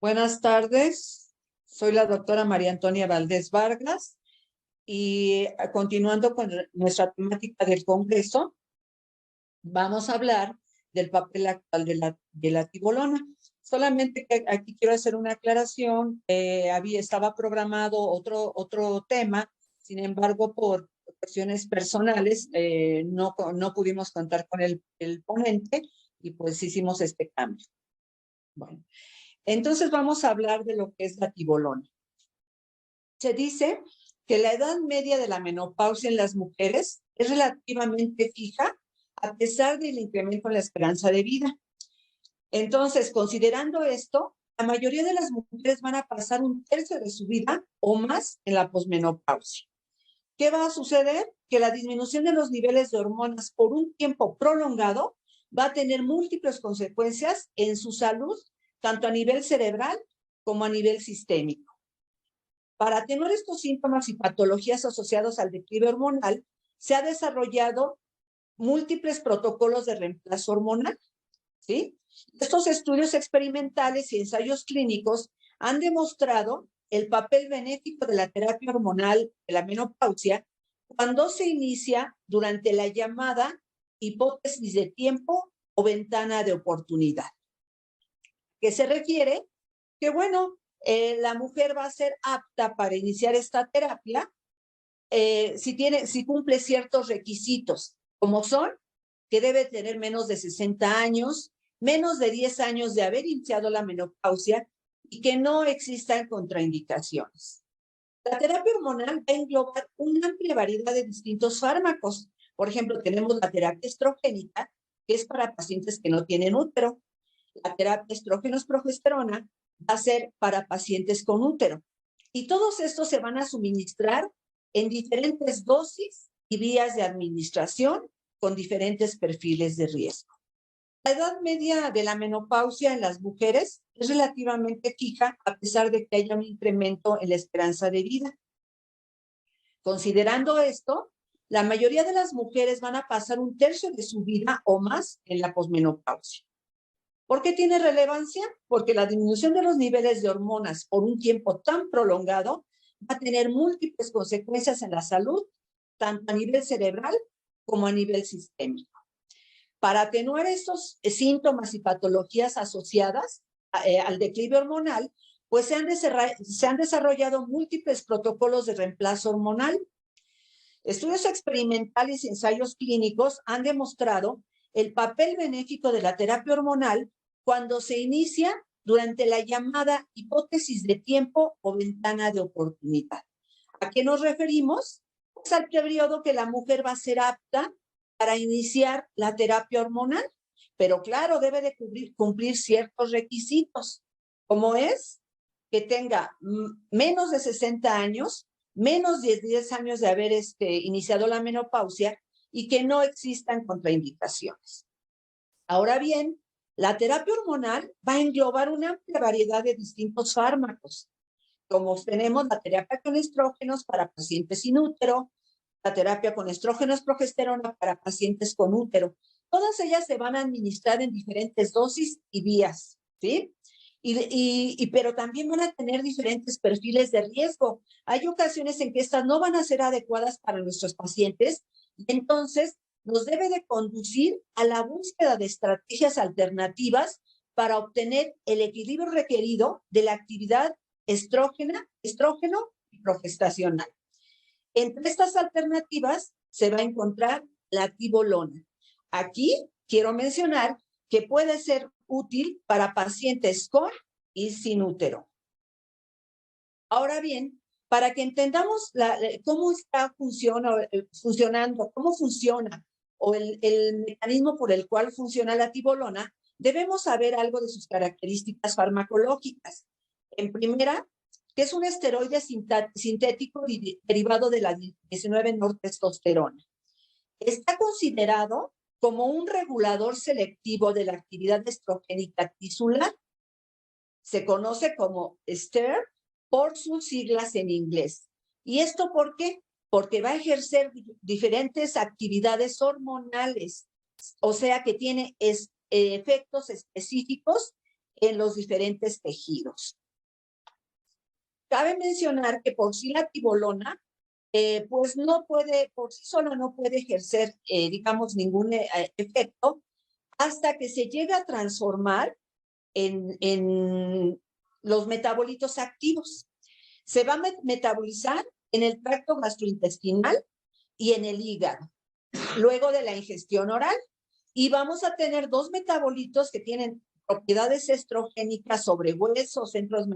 Buenas tardes, soy la doctora María Antonia Valdés Vargas y continuando con nuestra temática del Congreso, vamos a hablar del papel actual de la tibolona. Solamente que aquí quiero hacer una aclaración, estaba programado otro tema, sin embargo, por cuestiones personales, no pudimos contar con el ponente y pues hicimos este cambio. Bueno. Entonces vamos a hablar de lo que es la tibolona. Se dice que la edad media de la menopausia en las mujeres es relativamente fija a pesar del incremento en la esperanza de vida. Entonces, considerando esto, la mayoría de las mujeres van a pasar un tercio de su vida o más en la posmenopausia. ¿Qué va a suceder? Que la disminución de los niveles de hormonas por un tiempo prolongado va a tener múltiples consecuencias en su salud, tanto a nivel cerebral como a nivel sistémico. Para atenuar estos síntomas y patologías asociados al declive hormonal, se ha desarrollado múltiples protocolos de reemplazo hormonal, ¿sí? Estos estudios experimentales y ensayos clínicos han demostrado el papel benéfico de la terapia hormonal de la menopausia cuando se inicia durante la llamada hipótesis de tiempo o ventana de oportunidad. ¿Qué se refiere? Que bueno, la mujer va a ser apta para iniciar esta terapia si cumple ciertos requisitos, como son que debe tener menos de 60 años, menos de 10 años de haber iniciado la menopausia y que no existan contraindicaciones. La terapia hormonal va a englobar una amplia variedad de distintos fármacos. Por ejemplo, tenemos la terapia estrogénica, que es para pacientes que no tienen útero. La terapia estrógenos-progesterona va a ser para pacientes con útero. Y todos estos se van a suministrar en diferentes dosis y vías de administración con diferentes perfiles de riesgo. La edad media de la menopausia en las mujeres es relativamente fija a pesar de que haya un incremento en la esperanza de vida. Considerando esto, la mayoría de las mujeres van a pasar un tercio de su vida o más en la posmenopausia. ¿Por qué tiene relevancia? Porque la disminución de los niveles de hormonas por un tiempo tan prolongado va a tener múltiples consecuencias en la salud, tanto a nivel cerebral como a nivel sistémico. Para atenuar estos síntomas y patologías asociadas al declive hormonal, pues se han desarrollado múltiples protocolos de reemplazo hormonal. Estudios experimentales y ensayos clínicos han demostrado el papel benéfico de la terapia hormonal cuando se inicia durante la llamada hipótesis de tiempo o ventana de oportunidad. ¿A qué nos referimos? Pues al periodo que la mujer va a ser apta para iniciar la terapia hormonal, pero claro, debe de cumplir ciertos requisitos, como es que tenga menos de 60 años, menos de 10 años de haber iniciado la menopausia y que no existan contraindicaciones. Ahora bien, la terapia hormonal va a englobar una amplia variedad de distintos fármacos, como tenemos la terapia con estrógenos para pacientes sin útero, la terapia con estrógenos progesterona para pacientes con útero. Todas ellas se van a administrar en diferentes dosis y vías, ¿sí? Pero también van a tener diferentes perfiles de riesgo. Hay ocasiones en que estas no van a ser adecuadas para nuestros pacientes, y entonces nos debe de conducir a la búsqueda de estrategias alternativas para obtener el equilibrio requerido de la actividad estrógeno y progestacional. Entre estas alternativas se va a encontrar la tibolona. Aquí quiero mencionar que puede ser útil para pacientes con y sin útero. Ahora bien, para que entendamos cómo está funcionando, cómo funciona o el mecanismo por el cual funciona la tibolona, debemos saber algo de sus características farmacológicas. En primera, que es un esteroide sintético derivado de la 19-nortestosterona. Está considerado como un regulador selectivo de la actividad estrogénica tisular. Se conoce como STER por sus siglas en inglés. ¿Y esto por qué? Porque va a ejercer diferentes actividades hormonales, o sea que tiene efectos específicos en los diferentes tejidos. Cabe mencionar que por sí la tibolona, pues no puede, por sí sola no puede ejercer, digamos, ningún efecto hasta que se llega a transformar en los metabolitos activos. Se va a metabolizar en el tracto gastrointestinal y en el hígado, luego de la ingestión oral. Y vamos a tener dos metabolitos que tienen propiedades estrogénicas sobre huesos, centros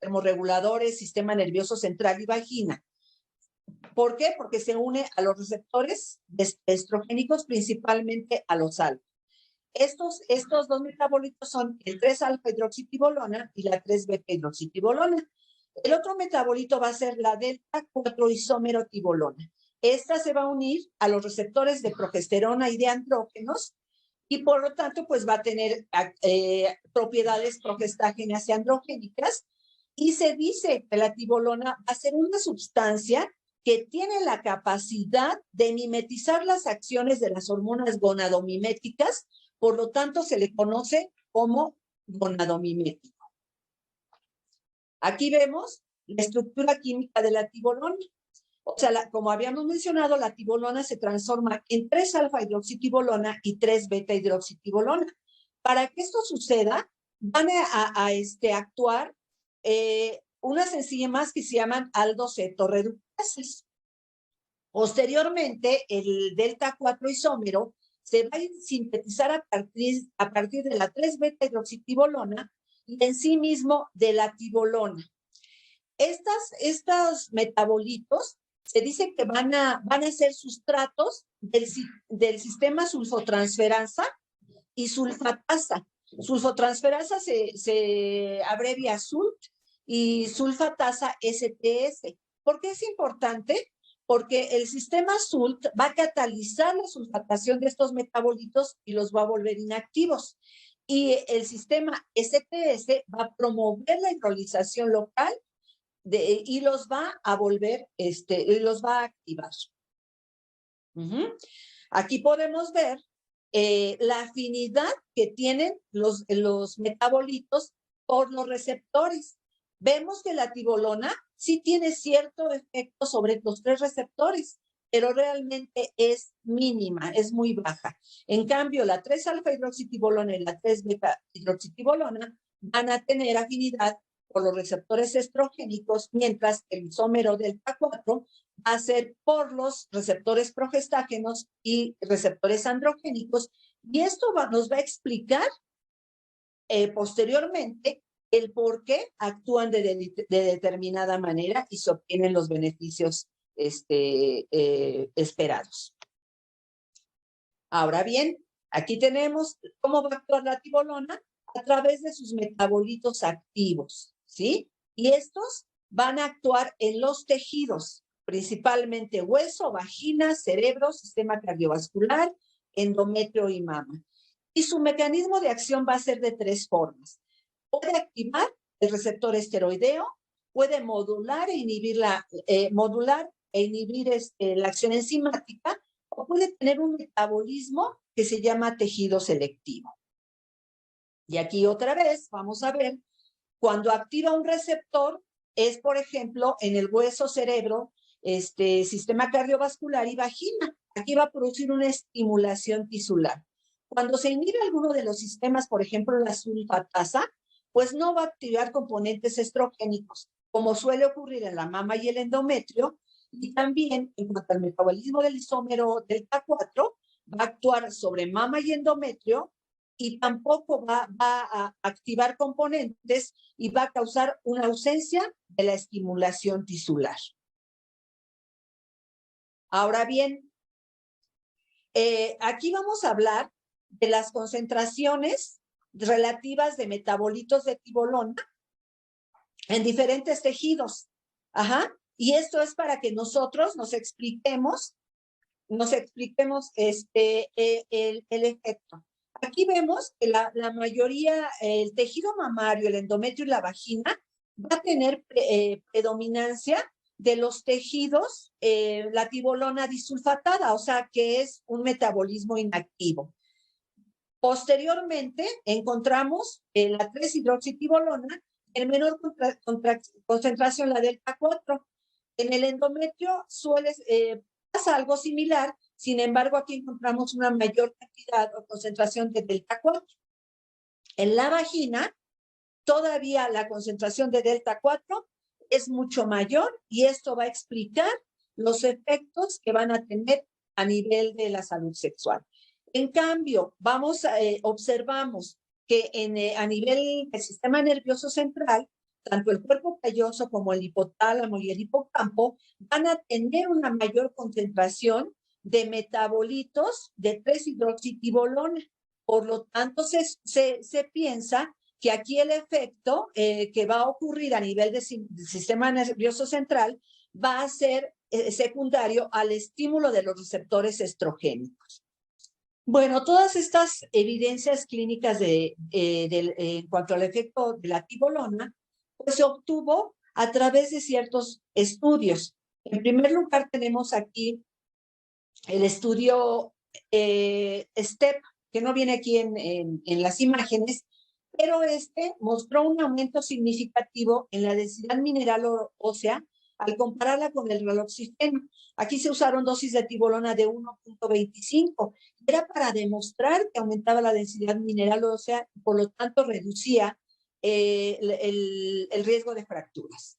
termorreguladores, sistema nervioso central y vagina. ¿Por qué? Porque se une a los receptores estrogénicos, principalmente a los alfa. Estos dos metabolitos son el 3-alfa-hidroxitibolona y la 3-beta-hidroxitibolona. El otro metabolito va a ser la delta-4-isómero-tibolona. Esta se va a unir a los receptores de progesterona y de andrógenos y por lo tanto pues va a tener propiedades progestágenas y androgénicas, y se dice que la tibolona va a ser una sustancia que tiene la capacidad de mimetizar las acciones de las hormonas gonadomiméticas, por lo tanto se le conoce como gonadomimético. Aquí vemos la estructura química de la tibolona. O sea, como habíamos mencionado, la tibolona se transforma en 3-alfa-hidroxitibolona y 3-beta-hidroxitibolona. Para que esto suceda, van a actuar unas enzimas que se llaman aldosetoreductases. Posteriormente, el delta-4 isómero se va a sintetizar a partir de la 3-beta-hidroxitibolona y en sí mismo de la tibolona. Estos metabolitos se dice que van a ser sustratos del sistema sulfotransferasa y sulfatasa. Sulfotransferasa se abrevia SULT y sulfatasa STS. ¿Por qué es importante? Porque el sistema SULT va a catalizar la sulfatación de estos metabolitos y los va a volver inactivos. Y el sistema STS va a promover la hidrolización local y los va a volver, los va a activar. Aquí podemos ver la afinidad que tienen los metabolitos por los receptores. Vemos que la tibolona sí tiene cierto efecto sobre los tres receptores, pero realmente es mínima, es muy baja. En cambio, la 3-alfa-hidroxitibolona y la 3-beta-hidroxitibolona van a tener afinidad por los receptores estrogénicos, mientras el isómero delta 4 va a ser por los receptores progestágenos y receptores androgénicos. Y esto nos va a explicar posteriormente el por qué actúan de determinada manera y se obtienen los beneficios esperados. Ahora bien, aquí tenemos cómo va a actuar la tibolona a través de sus metabolitos activos, ¿sí? Y estos van a actuar en los tejidos, principalmente hueso, vagina, cerebro, sistema cardiovascular, endometrio y mama. Y su mecanismo de acción va a ser de tres formas. Puede activar el receptor esteroideo, puede modular e inhibir la acción enzimática, o puede tener un metabolismo que se llama tejido selectivo. Y aquí otra vez vamos a ver, cuando activa un receptor, es por ejemplo en el hueso, cerebro, sistema cardiovascular y vagina. Aquí va a producir una estimulación tisular. Cuando se inhibe alguno de los sistemas, por ejemplo la sulfatasa, pues no va a activar componentes estrogénicos, como suele ocurrir en la mama y el endometrio. Y también, en cuanto al metabolismo del isómero delta 4, va a actuar sobre mama y endometrio, y tampoco va a activar componentes y va a causar una ausencia de la estimulación tisular. Ahora bien, aquí vamos a hablar de las concentraciones relativas de metabolitos de tibolona en diferentes tejidos. Ajá. Y esto es para que nosotros nos expliquemos el efecto. Aquí vemos que la mayoría, el tejido mamario, el endometrio y la vagina va a tener predominancia de los tejidos, la tibolona disulfatada, o sea que es un metabolismo inactivo. Posteriormente, encontramos la 3-hidroxitibolona en menor concentración, la delta 4. En el endometrio pasa algo similar, sin embargo, aquí encontramos una mayor cantidad o concentración de delta 4. En la vagina, todavía la concentración de delta 4 es mucho mayor y esto va a explicar los efectos que van a tener a nivel de la salud sexual. En cambio, observamos que a nivel del sistema nervioso central, tanto el cuerpo calloso como el hipotálamo y el hipocampo van a tener una mayor concentración de metabolitos de 3-hidroxitibolona. Por lo tanto, se piensa que aquí el efecto que va a ocurrir a nivel del sistema nervioso central va a ser secundario al estímulo de los receptores estrogénicos. Bueno, todas estas evidencias clínicas en cuanto al efecto de la tibolona, pues se obtuvo a través de ciertos estudios. En primer lugar, tenemos aquí el estudio STEP, que no viene aquí en las imágenes, pero este mostró un aumento significativo en la densidad mineral ósea al compararla con el raloxifeno. Aquí se usaron dosis de tibolona de 1.25. Era para demostrar que aumentaba la densidad mineral ósea y por lo tanto reducía el riesgo de fracturas.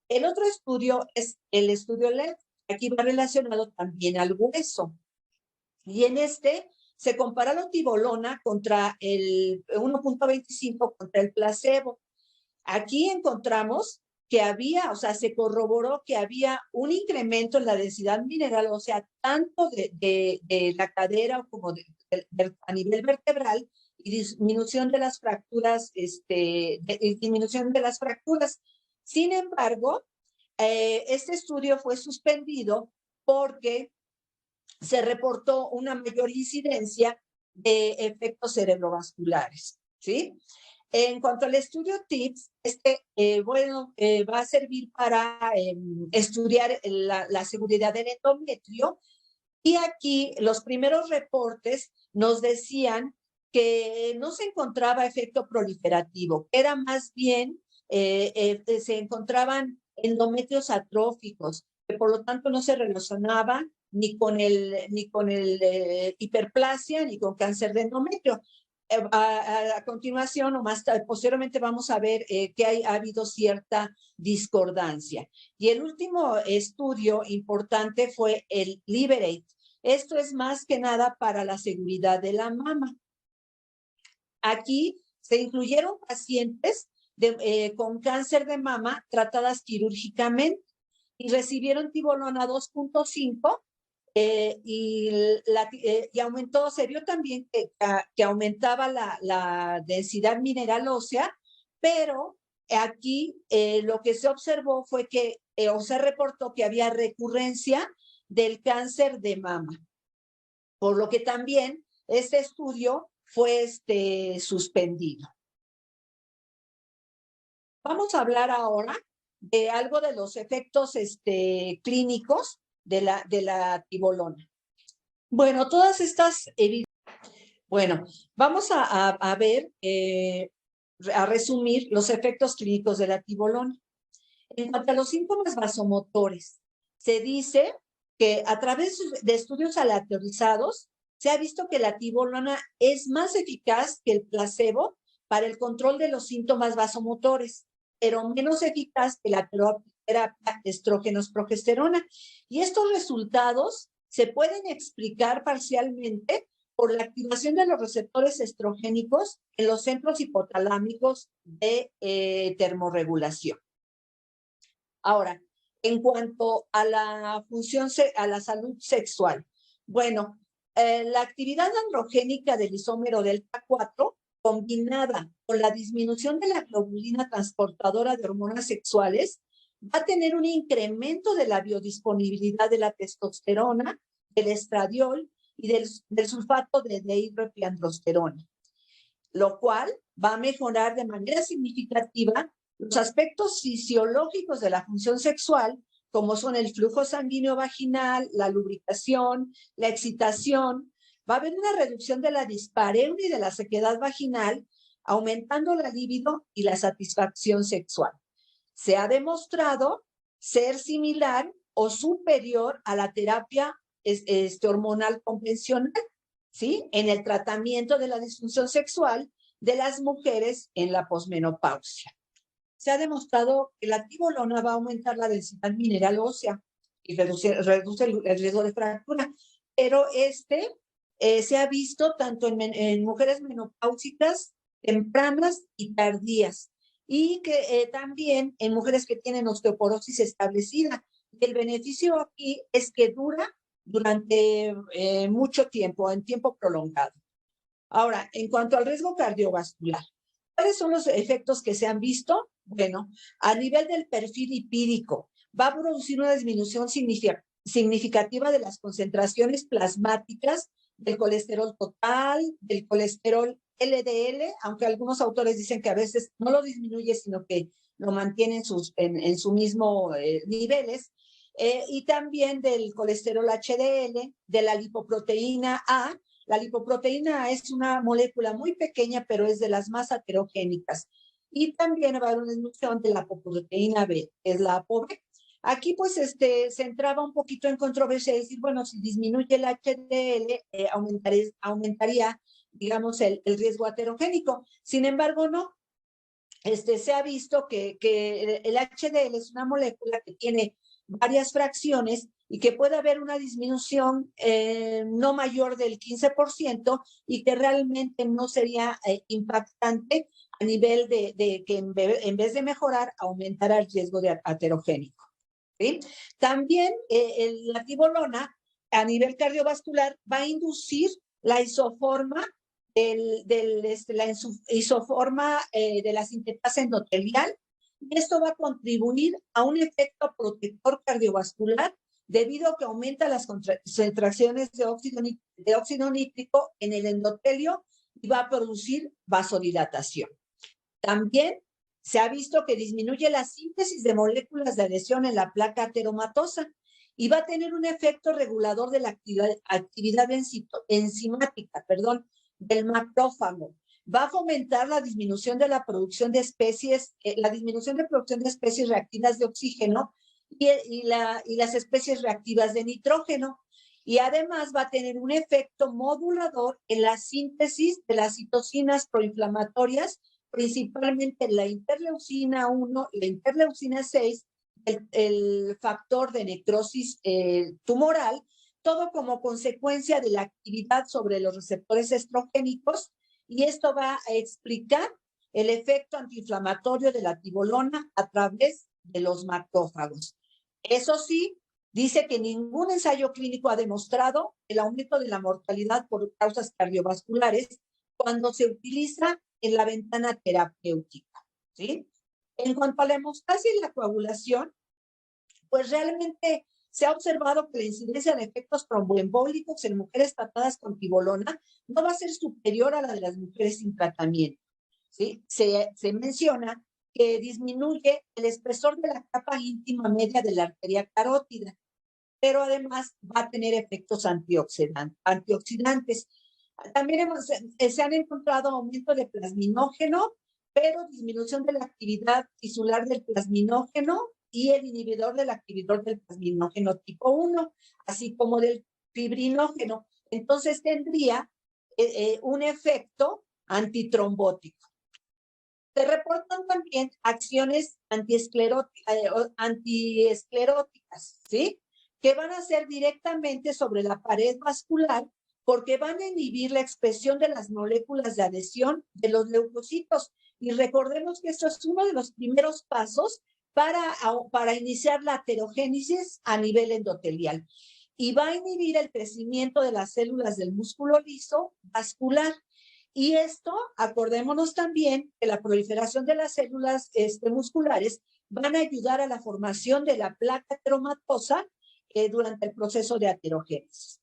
El otro estudio es el estudio LED. Aquí va relacionado también al hueso. Y en este se compara la tibolona contra el 1.25 contra el placebo. Aquí encontramos que se corroboró que había un incremento en la densidad mineral ósea tanto de la cadera como a nivel vertebral y disminución de las fracturas, disminución de las fracturas. Sin embargo, este estudio fue suspendido porque se reportó una mayor incidencia de efectos cerebrovasculares, ¿sí? En cuanto al estudio TIPS, va a servir para estudiar la seguridad del endometrio y aquí los primeros reportes nos decían que no se encontraba efecto proliferativo, era más bien, se encontraban endometrios atróficos, que por lo tanto no se relacionaban ni con hiperplasia ni con cáncer de endometrio. A continuación, o más posteriormente, vamos a ver que ha habido cierta discordancia. Y el último estudio importante fue el Liberate. Esto es más que nada para la seguridad de la mama. Aquí se incluyeron pacientes con cáncer de mama tratadas quirúrgicamente y recibieron tibolona 2.5 y aumentó, se vio también que aumentaba la densidad mineral ósea, pero aquí lo que se observó fue que, o se reportó que había recurrencia del cáncer de mama, por lo que también este estudio fue suspendido. Vamos a hablar ahora de algo de los efectos clínicos de la tibolona. Bueno, todas estas evidencias. Bueno, vamos a ver, a resumir los efectos clínicos de la tibolona. En cuanto a los síntomas vasomotores, se dice que a través de estudios aleatorizados se ha visto que la tibolona es más eficaz que el placebo para el control de los síntomas vasomotores, pero menos eficaz que la terapia estrógenos-progesterona. Y estos resultados se pueden explicar parcialmente por la activación de los receptores estrogénicos en los centros hipotalámicos de termorregulación. Ahora, en cuanto a la a la salud sexual, bueno, la actividad androgénica del isómero delta 4, combinada con la disminución de la globulina transportadora de hormonas sexuales, va a tener un incremento de la biodisponibilidad de la testosterona, del estradiol y del sulfato de dihidroepiandrosterona, lo cual va a mejorar de manera significativa los aspectos fisiológicos de la función sexual, como son el flujo sanguíneo vaginal, la lubricación, la excitación, Va a haber una reducción de la dispareunia y de la sequedad vaginal, aumentando la libido y la satisfacción sexual. Se ha demostrado ser similar o superior a la terapia hormonal convencional, ¿sí? En el tratamiento de la disfunción sexual de las mujeres en la posmenopausia. Se ha demostrado que la tibolona va a aumentar la densidad mineral ósea y reduce el riesgo de fractura, pero se ha visto tanto en mujeres menopáusicas tempranas y tardías, y que también en mujeres que tienen osteoporosis establecida. Y el beneficio aquí es que dura durante mucho tiempo, en tiempo prolongado. Ahora, en cuanto al riesgo cardiovascular, ¿cuáles son los efectos que se han visto? Bueno, a nivel del perfil lipídico, va a producir una disminución significativa de las concentraciones plasmáticas del colesterol total, del colesterol LDL, aunque algunos autores dicen que a veces no lo disminuye, sino que lo mantiene en sus mismos niveles, y también del colesterol HDL, de la lipoproteína A. La lipoproteína A es una molécula muy pequeña, pero es de las más aterogénicas. Y también va a haber una disminución de la lipoproteína B, que es la ApoB. Aquí pues se entraba un poquito en controversia, decir, bueno, si disminuye el HDL, aumentaría, digamos, el riesgo aterogénico. Sin embargo, no. Se ha visto que el HDL es una molécula que tiene varias fracciones y que puede haber una disminución no mayor del 15% y que realmente no sería impactante a nivel de que en vez de mejorar, aumentará el riesgo de aterogénico. ¿Sí? También la tibolona a nivel cardiovascular va a inducir la isoforma la isoforma de la sintetasa endotelial, y esto va a contribuir a un efecto protector cardiovascular debido a que aumenta las concentraciones de óxido nítrico en el endotelio y va a producir vasodilatación. También se ha visto que disminuye la síntesis de moléculas de adhesión en la placa ateromatosa y va a tener un efecto regulador de la actividad enzimática, del macrófago. Va a fomentar la disminución de la producción de especies, reactivas de oxígeno y las especies reactivas de nitrógeno. Y además va a tener un efecto modulador en la síntesis de las citocinas proinflamatorias, principalmente la interleucina 1 y la interleucina 6, el factor de necrosis tumoral, todo como consecuencia de la actividad sobre los receptores estrogénicos, y esto va a explicar el efecto antiinflamatorio de la tibolona a través de los macrófagos. Eso sí, dice que ningún ensayo clínico ha demostrado el aumento de la mortalidad por causas cardiovasculares cuando se utiliza en la ventana terapéutica, ¿sí? En cuanto a la hemostasia y la coagulación, pues realmente se ha observado que la incidencia de efectos tromboembólicos en mujeres tratadas con tibolona no va a ser superior a la de las mujeres sin tratamiento, ¿sí? Se menciona que disminuye el espesor de la capa íntima media de la arteria carótida, pero además va a tener efectos antioxidantes. También se han encontrado aumento de plasminógeno, pero disminución de la actividad tisular del plasminógeno y el inhibidor del activador del plasminógeno tipo 1, así como del fibrinógeno. Entonces tendría un efecto antitrombótico. Se reportan también acciones antiescleróticas, ¿sí? Que van a ser directamente sobre la pared vascular porque van a inhibir la expresión de las moléculas de adhesión de los leucocitos. Y recordemos que esto es uno de los primeros pasos para iniciar la aterogénesis a nivel endotelial. Y va a inhibir el crecimiento de las células del músculo liso vascular. Y esto, acordémonos también que la proliferación de las células musculares van a ayudar a la formación de la placa ateromatosa durante el proceso de aterogénesis.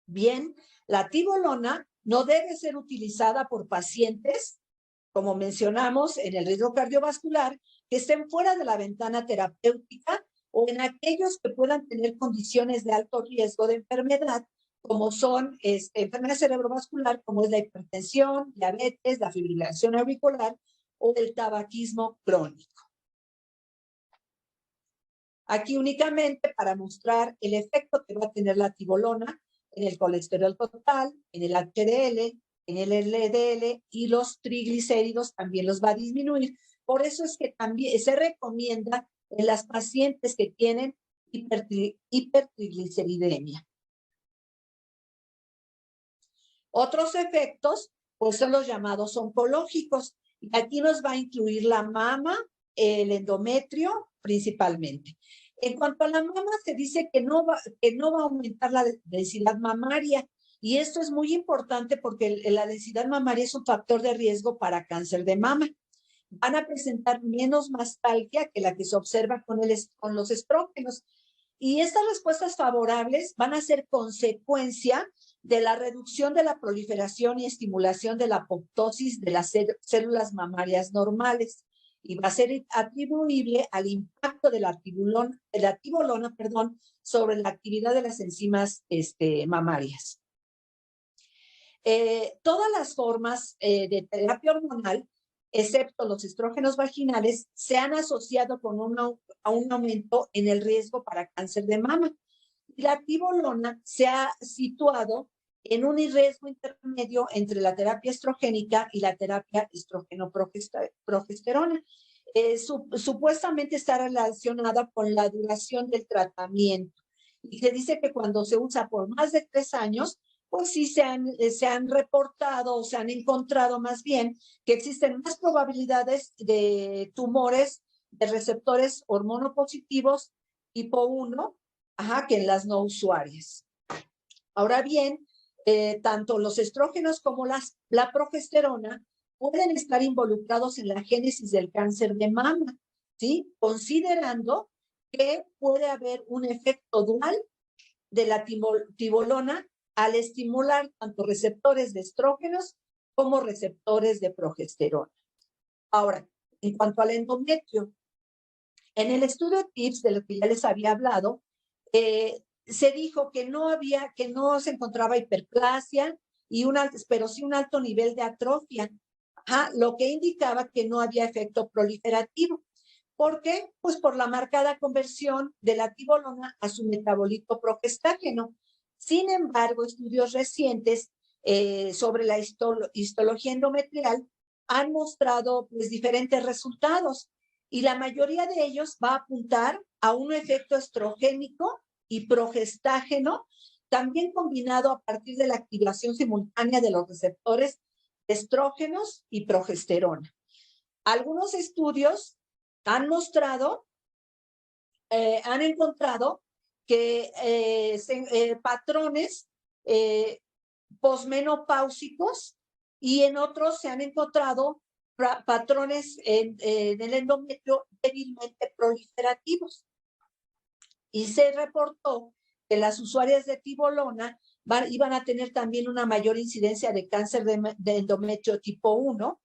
Bien, la tibolona no debe ser utilizada por pacientes, como mencionamos, en el riesgo cardiovascular, que estén fuera de la ventana terapéutica o en aquellos que puedan tener condiciones de alto riesgo de enfermedad, como son enfermedad cerebrovascular, como es la hipertensión, diabetes, la fibrilación auricular o el tabaquismo crónico. Aquí únicamente para mostrar el efecto que va a tener la tibolona en el colesterol total, en el HDL, en el LDL y los triglicéridos también los va a disminuir. Por eso es que también se recomienda en las pacientes que tienen hipertrigliceridemia. Otros efectos, pues son los llamados oncológicos. Y aquí nos va a incluir la mama, el endometrio principalmente. En cuanto a la mama, se dice que no va a aumentar la densidad mamaria. Y esto es muy importante porque la densidad mamaria es un factor de riesgo para cáncer de mama. Van a presentar menos mastalgia que la que se observa con los estrógenos. Y estas respuestas favorables van a ser consecuencia de la reducción de la proliferación y estimulación de la apoptosis de las células mamarias normales y va a ser atribuible al impacto de la tibolona, sobre la actividad de las enzimas mamarias. Todas las formas de terapia hormonal, excepto los estrógenos vaginales, se han asociado con a un aumento en el riesgo para cáncer de mama. Y la tibolona se ha situado en un riesgo intermedio entre la terapia estrogénica y la terapia estrógeno-progesterona. Supuestamente está relacionada con la duración del tratamiento. Y se dice que cuando se usa por más de 3 años, pues sí se han reportado o se han encontrado más bien que existen más probabilidades de tumores de receptores hormonopositivos tipo 1 que en las no usuarias. Ahora bien, tanto los estrógenos como la progesterona pueden estar involucrados en la génesis del cáncer de mama, ¿sí? Considerando que puede haber un efecto dual de la tibolona al estimular tanto receptores de estrógenos como receptores de progesterona. Ahora, en cuanto al endometrio, en el estudio TIPS, de lo que ya les había hablado, se dijo que no se encontraba hiperplasia, pero sí un alto nivel de atrofia, lo que indicaba que no había efecto proliferativo. ¿Por qué? Pues por la marcada conversión de la tibolona a su metabolito progestágeno. Sin embargo, estudios recientes sobre la histología endometrial han mostrado pues diferentes resultados y la mayoría de ellos va a apuntar a un efecto estrogénico y progestágeno, también combinado a partir de la activación simultánea de los receptores de estrógenos y progesterona. Algunos estudios han encontrado que patrones posmenopáusicos y en otros se han encontrado patrones en el endometrio débilmente proliferativos. Y se reportó que las usuarias de tibolona iban a tener también una mayor incidencia de cáncer de endometrio tipo 1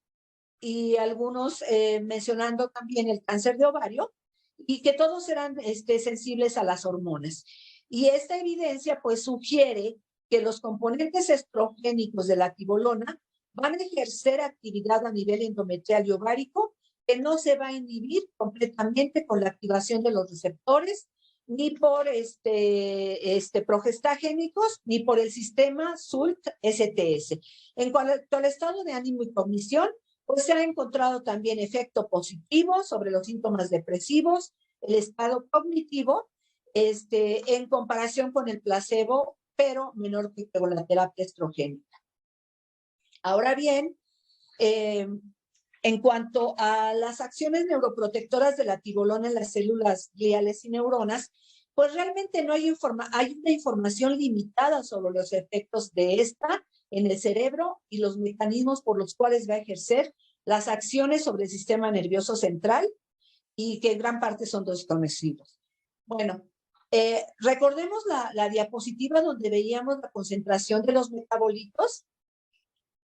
y algunos mencionando también el cáncer de ovario y que todos eran sensibles a las hormonas. Y esta evidencia pues sugiere que los componentes estrogénicos de la tibolona van a ejercer actividad a nivel endometrial y ovárico que no se va a inhibir completamente con la activación de los receptores ni por progestagénicos, ni por el sistema SULT-STS. En cuanto al estado de ánimo y cognición, pues se ha encontrado también efecto positivo sobre los síntomas depresivos, el estado cognitivo, en comparación con el placebo, pero menor que con la terapia estrogénica. Ahora bien, en cuanto a las acciones neuroprotectoras de la tibolona en las células gliales y neuronas, pues realmente no hay una información limitada sobre los efectos de esta en el cerebro y los mecanismos por los cuales va a ejercer las acciones sobre el sistema nervioso central y que en gran parte son desconocidos. Bueno, recordemos la diapositiva donde veíamos la concentración de los metabolitos.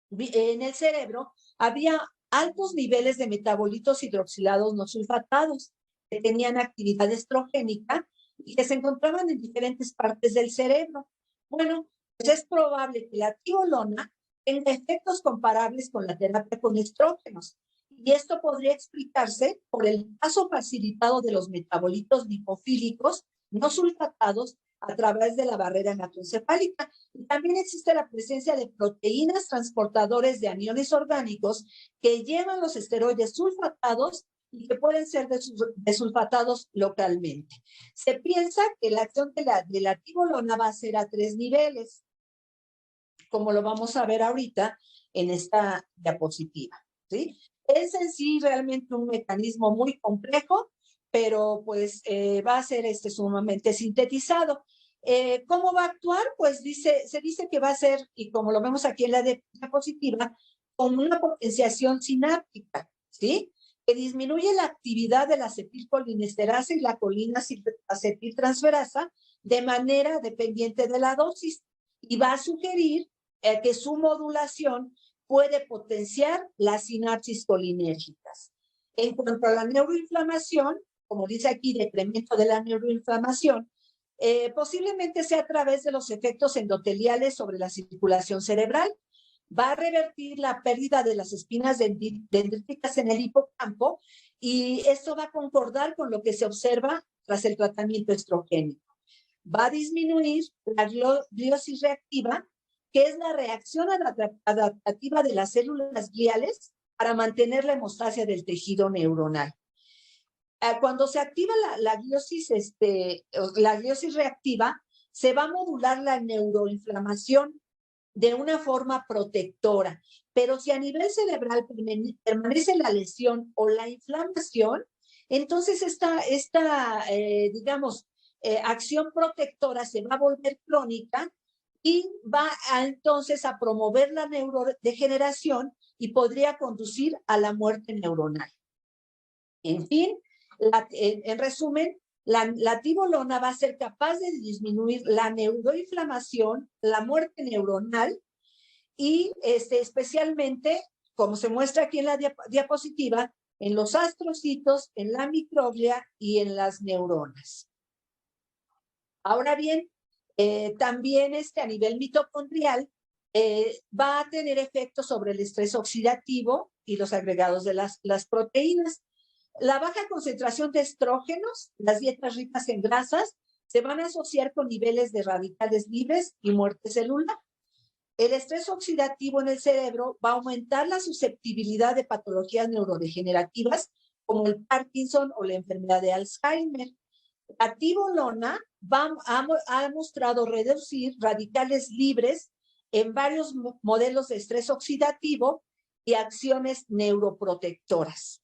En el cerebro había altos niveles de metabolitos hidroxilados no sulfatados que tenían actividad estrogénica y que se encontraban en diferentes partes del cerebro. Bueno, pues es probable que la tibolona tenga efectos comparables con la terapia con estrógenos. Y esto podría explicarse por el paso facilitado de los metabolitos lipofílicos no sulfatados a través de la barrera hematoencefálica. Y también existe la presencia de proteínas transportadores de aniones orgánicos que llevan los esteroides sulfatados y que pueden ser desulfatados localmente. Se piensa que la acción de la tibolona va a ser a 3 niveles, como lo vamos a ver ahorita en esta diapositiva, ¿sí? Es en sí realmente un mecanismo muy complejo, pero pues va a ser sumamente sintetizado. ¿Cómo va a actuar? Pues se dice que va a ser, y como lo vemos aquí en la diapositiva, con una potenciación sináptica, ¿sí? Que disminuye la actividad de la acetilcolinesterasa y la colina acetiltransferasa de manera dependiente de la dosis, y va a sugerir que su modulación puede potenciar las sinapsis colinérgicas. En cuanto a la neuroinflamación, como dice aquí, decremento de la neuroinflamación, posiblemente sea a través de los efectos endoteliales sobre la circulación cerebral. Va a revertir la pérdida de las espinas dendríticas en el hipocampo, y esto va a concordar con lo que se observa tras el tratamiento estrogénico. Va a disminuir la gliosis reactiva, que es la reacción adaptativa de las células gliales para mantener la hemostasia del tejido neuronal. Cuando se activa la gliosis reactiva, se va a modular la neuroinflamación de una forma protectora. Pero si a nivel cerebral permanece la lesión o la inflamación, entonces esta acción protectora se va a volver crónica y va entonces a promover la neurodegeneración y podría conducir a la muerte neuronal. En fin, en resumen, la tibolona va a ser capaz de disminuir la neuroinflamación, la muerte neuronal y especialmente, como se muestra aquí en la diapositiva, en los astrocitos, en la microglia y en las neuronas. Ahora bien, también a nivel mitocondrial va a tener efectos sobre el estrés oxidativo y los agregados de las proteínas. La baja concentración de estrógenos, las dietas ricas en grasas, se van a asociar con niveles de radicales libres y muerte celular. El estrés oxidativo en el cerebro va a aumentar la susceptibilidad de patologías neurodegenerativas como el Parkinson o la enfermedad de Alzheimer. La tibolona ha mostrado reducir radicales libres en varios modelos de estrés oxidativo y acciones neuroprotectoras.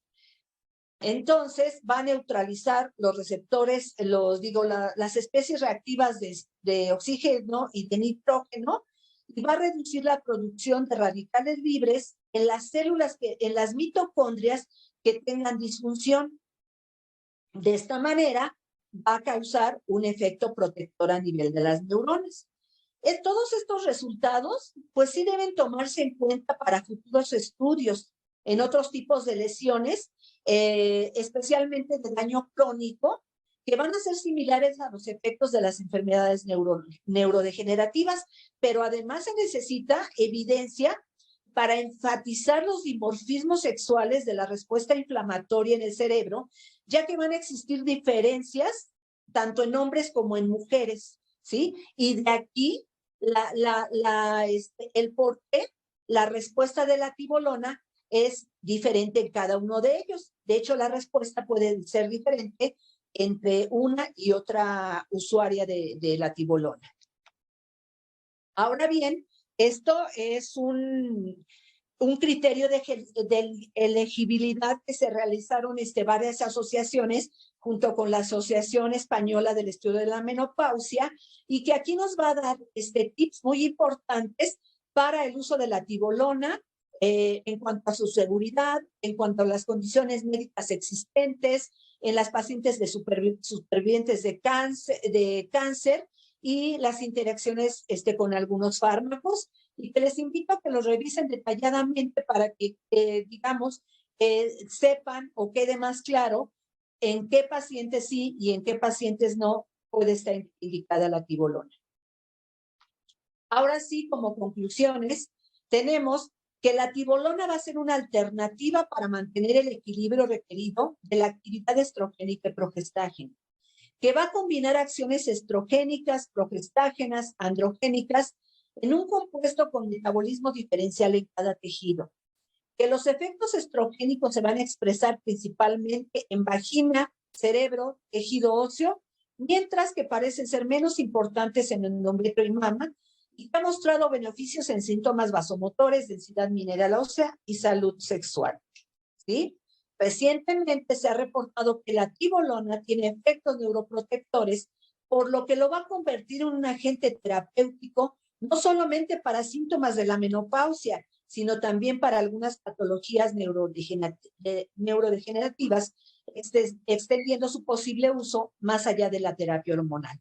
Entonces, va a neutralizar los receptores, las especies reactivas de oxígeno y de nitrógeno, y va a reducir la producción de radicales libres en las células, en las mitocondrias que tengan disfunción. De esta manera, va a causar un efecto protector a nivel de las neuronas. Todos estos resultados, pues sí deben tomarse en cuenta para futuros estudios en otros tipos de lesiones, especialmente de daño crónico, que van a ser similares a los efectos de las enfermedades neurodegenerativas, pero además se necesita evidencia para enfatizar los dimorfismos sexuales de la respuesta inflamatoria en el cerebro, ya que van a existir diferencias tanto en hombres como en mujeres, ¿sí? Y de aquí el por qué la respuesta de la tibolona es diferente en cada uno de ellos. De hecho, la respuesta puede ser diferente entre una y otra usuaria de la tibolona. Ahora bien, esto es un criterio de elegibilidad que se realizaron varias asociaciones junto con la Asociación Española del Estudio de la Menopausia, y que aquí nos va a dar tips muy importantes para el uso de la tibolona en cuanto a su seguridad, en cuanto a las condiciones médicas existentes, en las pacientes de supervivientes de cáncer y las interacciones con algunos fármacos, y que les invito a que los revisen detalladamente para que, sepan o quede más claro en qué pacientes sí y en qué pacientes no puede estar indicada la tibolona. Ahora sí, como conclusiones, tenemos que la tibolona va a ser una alternativa para mantener el equilibrio requerido de la actividad estrogénica y progestágena, que va a combinar acciones estrogénicas, progestágenas, androgénicas en un compuesto con metabolismo diferencial en cada tejido. Que los efectos estrogénicos se van a expresar principalmente en vagina, cerebro, tejido óseo, mientras que parecen ser menos importantes en el endometrio y mama, y ha mostrado beneficios en síntomas vasomotores, densidad mineral ósea y salud sexual. ¿Sí? Recientemente se ha reportado que la tibolona tiene efectos neuroprotectores, por lo que lo va a convertir en un agente terapéutico no solamente para síntomas de la menopausia, sino también para algunas patologías neurodegenerativas, extendiendo su posible uso más allá de la terapia hormonal.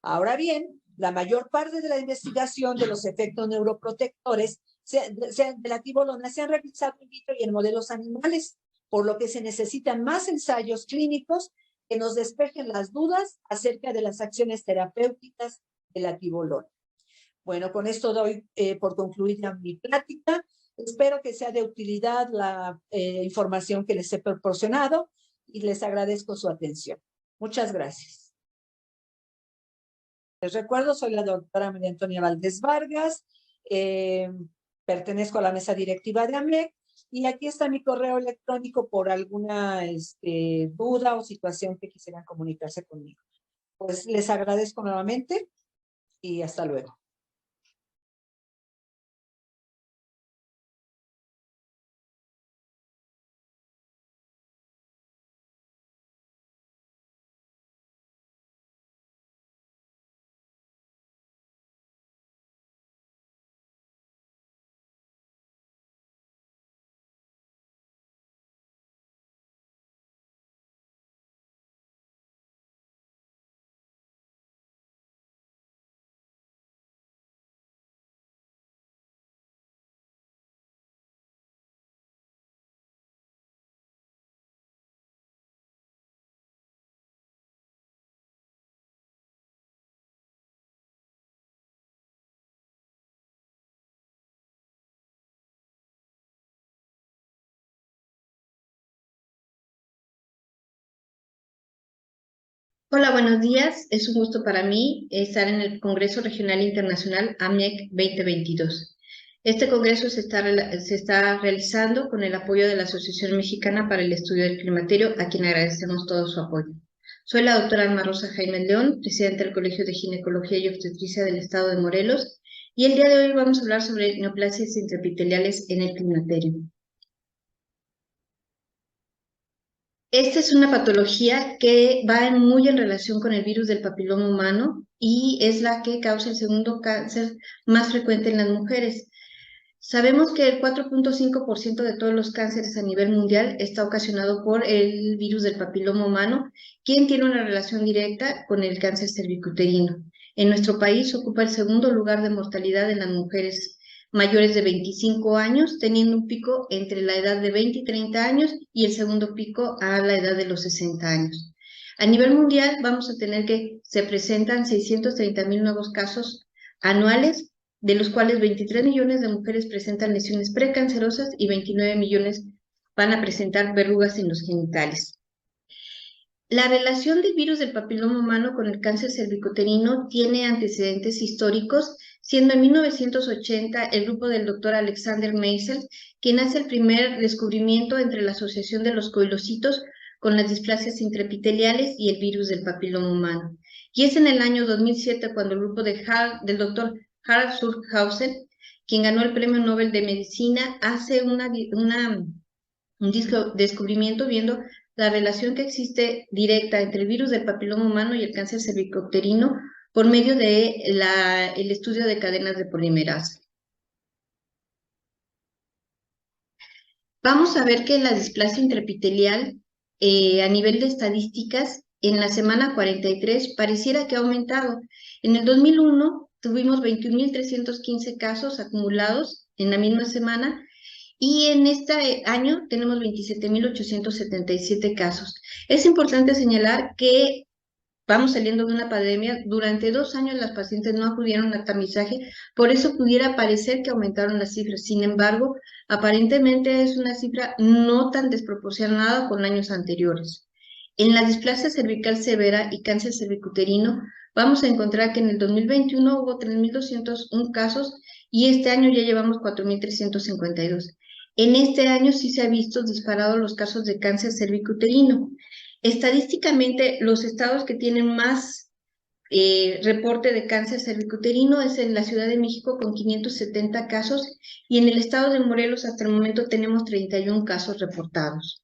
Ahora bien, la mayor parte de la investigación de los efectos neuroprotectores de la tibolona se han realizado in vitro y en modelos animales, por lo que se necesitan más ensayos clínicos que nos despejen las dudas acerca de las acciones terapéuticas de la tibolona. Bueno, con esto doy por concluida mi plática. Espero que sea de utilidad la información que les he proporcionado y les agradezco su atención. Muchas gracias. Les recuerdo, soy la doctora María Antonia Valdés Vargas, pertenezco a la mesa directiva de AMLEC y aquí está mi correo electrónico por alguna duda o situación que quisieran comunicarse conmigo. Pues les agradezco nuevamente y hasta luego. Hola, buenos días. Es un gusto para mí estar en el Congreso Regional Internacional AMLEC 2022. Este congreso se está realizando con el apoyo de la Asociación Mexicana para el Estudio del Climaterio, a quien agradecemos todo su apoyo. Soy la doctora Alma Rosa Jaime León, presidenta del Colegio de Ginecología y Obstetricia del Estado de Morelos, y el día de hoy vamos a hablar sobre neoplasias intraepiteliales en el climaterio. Esta es una patología que va muy en relación con el virus del papiloma humano y es la que causa el segundo cáncer más frecuente en las mujeres. Sabemos que el 4.5% de todos los cánceres a nivel mundial está ocasionado por el virus del papiloma humano, quien tiene una relación directa con el cáncer cervicuterino. En nuestro país ocupa el segundo lugar de mortalidad en las mujeres mayores de 25 años, teniendo un pico entre la edad de 20 y 30 años y el segundo pico a la edad de los 60 años. A nivel mundial vamos a tener que se presentan 630,000 nuevos casos anuales, de los cuales 23 millones de mujeres presentan lesiones precancerosas y 29 millones van a presentar verrugas en los genitales. La relación del virus del papiloma humano con el cáncer cervicuterino tiene antecedentes históricos, siendo en 1980 el grupo del doctor Alexander Meisel quien hace el primer descubrimiento entre la asociación de los coilocitos con las displasias intraepiteliales y el virus del papiloma humano. Y es en el año 2007 cuando el grupo del doctor Harald Surkhausen, quien ganó el Premio Nobel de Medicina, hace un descubrimiento viendo la relación que existe directa entre el virus del papiloma humano y el cáncer cervicuterino por medio de el estudio de cadenas de polimerasa. Vamos a ver que la displasia intraepitelial a nivel de estadísticas en la semana 43 pareciera que ha aumentado. En el 2001 tuvimos 21,315 casos acumulados en la misma semana y en este año tenemos 27,877 casos. Es importante señalar que vamos saliendo de una pandemia, durante 2 años las pacientes no acudieron al tamizaje, por eso pudiera parecer que aumentaron las cifras. Sin embargo, aparentemente es una cifra no tan desproporcionada con años anteriores. En la displasia cervical severa y cáncer cervicuterino, vamos a encontrar que en el 2021 hubo 3.201 casos y este año ya llevamos 4.352. En este año sí se ha visto disparados los casos de cáncer cervicuterino. Estadísticamente, los estados que tienen más reporte de cáncer cervicuterino es en la Ciudad de México con 570 casos y en el estado de Morelos hasta el momento tenemos 31 casos reportados.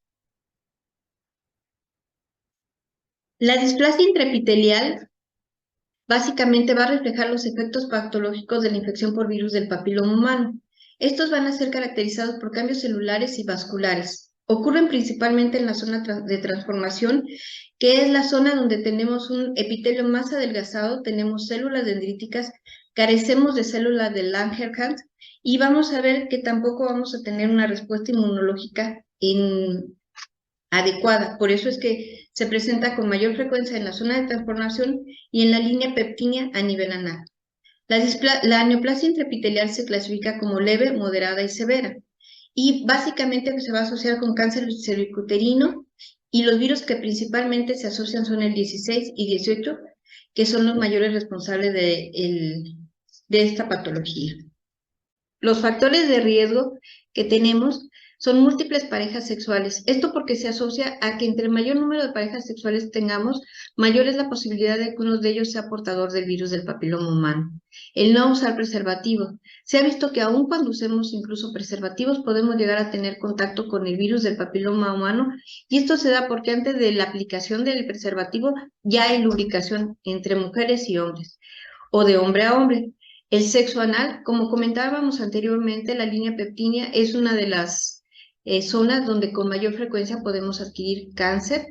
La displasia intraepitelial básicamente va a reflejar los efectos patológicos de la infección por virus del papiloma humano. Estos van a ser caracterizados por cambios celulares y vasculares. Ocurren principalmente en la zona de transformación, que es la zona donde tenemos un epitelio más adelgazado, tenemos células dendríticas, carecemos de células de Langerhans y vamos a ver que tampoco vamos a tener una respuesta inmunológica adecuada. Por eso es que se presenta con mayor frecuencia en la zona de transformación y en la línea peptínea a nivel anal. La neoplasia intraepitelial se clasifica como leve, moderada y severa. Y básicamente se va a asociar con cáncer cervicuterino y los virus que principalmente se asocian son el 16 y 18, que son los mayores responsables de esta patología. Los factores de riesgo que tenemos son múltiples parejas sexuales. Esto porque se asocia a que entre mayor número de parejas sexuales tengamos, mayor es la posibilidad de que uno de ellos sea portador del virus del papiloma humano. El no usar preservativo. Se ha visto que aun cuando usemos incluso preservativos podemos llegar a tener contacto con el virus del papiloma humano y esto se da porque antes de la aplicación del preservativo ya hay lubricación entre mujeres y hombres o de hombre a hombre. El sexo anal, como comentábamos anteriormente, la línea peptínea es una de las zonas donde con mayor frecuencia podemos adquirir cáncer,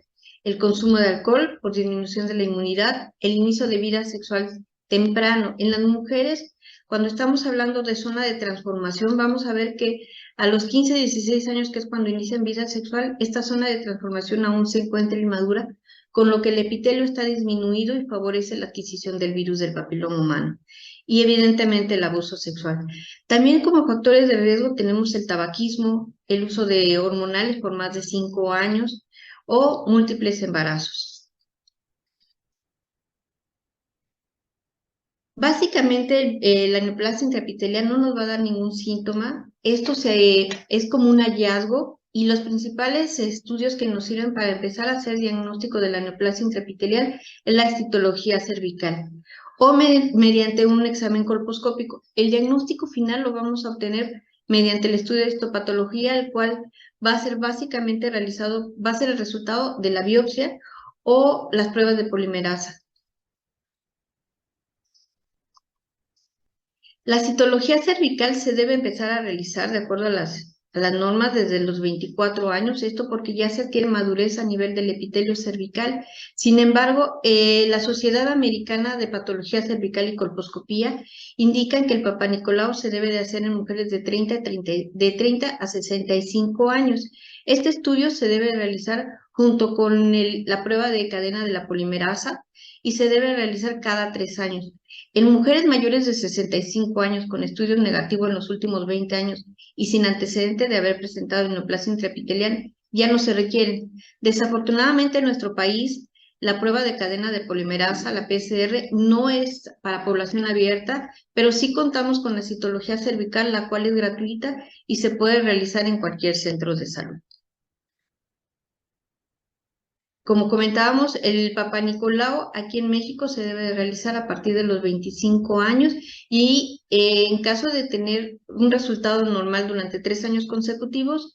el consumo de alcohol por disminución de la inmunidad, el inicio de vida sexual temprano. En las mujeres, cuando estamos hablando de zona de transformación, vamos a ver que a los 15, 16 años, que es cuando inician vida sexual, esta zona de transformación aún se encuentra inmadura, con lo que el epitelio está disminuido y favorece la adquisición del virus del papiloma humano. Y evidentemente el abuso sexual. También como factores de riesgo tenemos el tabaquismo, el uso de hormonales por más de 5 años o múltiples embarazos. Básicamente la neoplasia intraepitelial no nos va a dar ningún síntoma. Esto es como un hallazgo y los principales estudios que nos sirven para empezar a hacer diagnóstico de la neoplasia intraepitelial es la citología cervical o mediante un examen colposcópico. El diagnóstico final lo vamos a obtener mediante el estudio de histopatología, el cual va a ser básicamente realizado, va a ser el resultado de la biopsia o las pruebas de polimerasa. La citología cervical se debe empezar a realizar de acuerdo a las normas desde los 24 años, esto porque ya se adquiere madurez a nivel del epitelio cervical. Sin embargo, la Sociedad Americana de Patología Cervical y Colposcopía indican que el Papá Nicolau se debe de hacer en mujeres de 30 a 65 años. Este estudio se debe realizar junto con la prueba de cadena de la polimerasa y se debe realizar cada 3 años. En mujeres mayores de 65 años con estudios negativos en los últimos 20 años y sin antecedente de haber presentado neoplasia intraepitelial, ya no se requieren. Desafortunadamente en nuestro país, la prueba de cadena de polimerasa, la PCR, no es para población abierta, pero sí contamos con la citología cervical, la cual es gratuita y se puede realizar en cualquier centro de salud. Como comentábamos, el Papá Nicolau aquí en México se debe realizar a partir de los 25 años y en caso de tener un resultado normal durante 3 años consecutivos,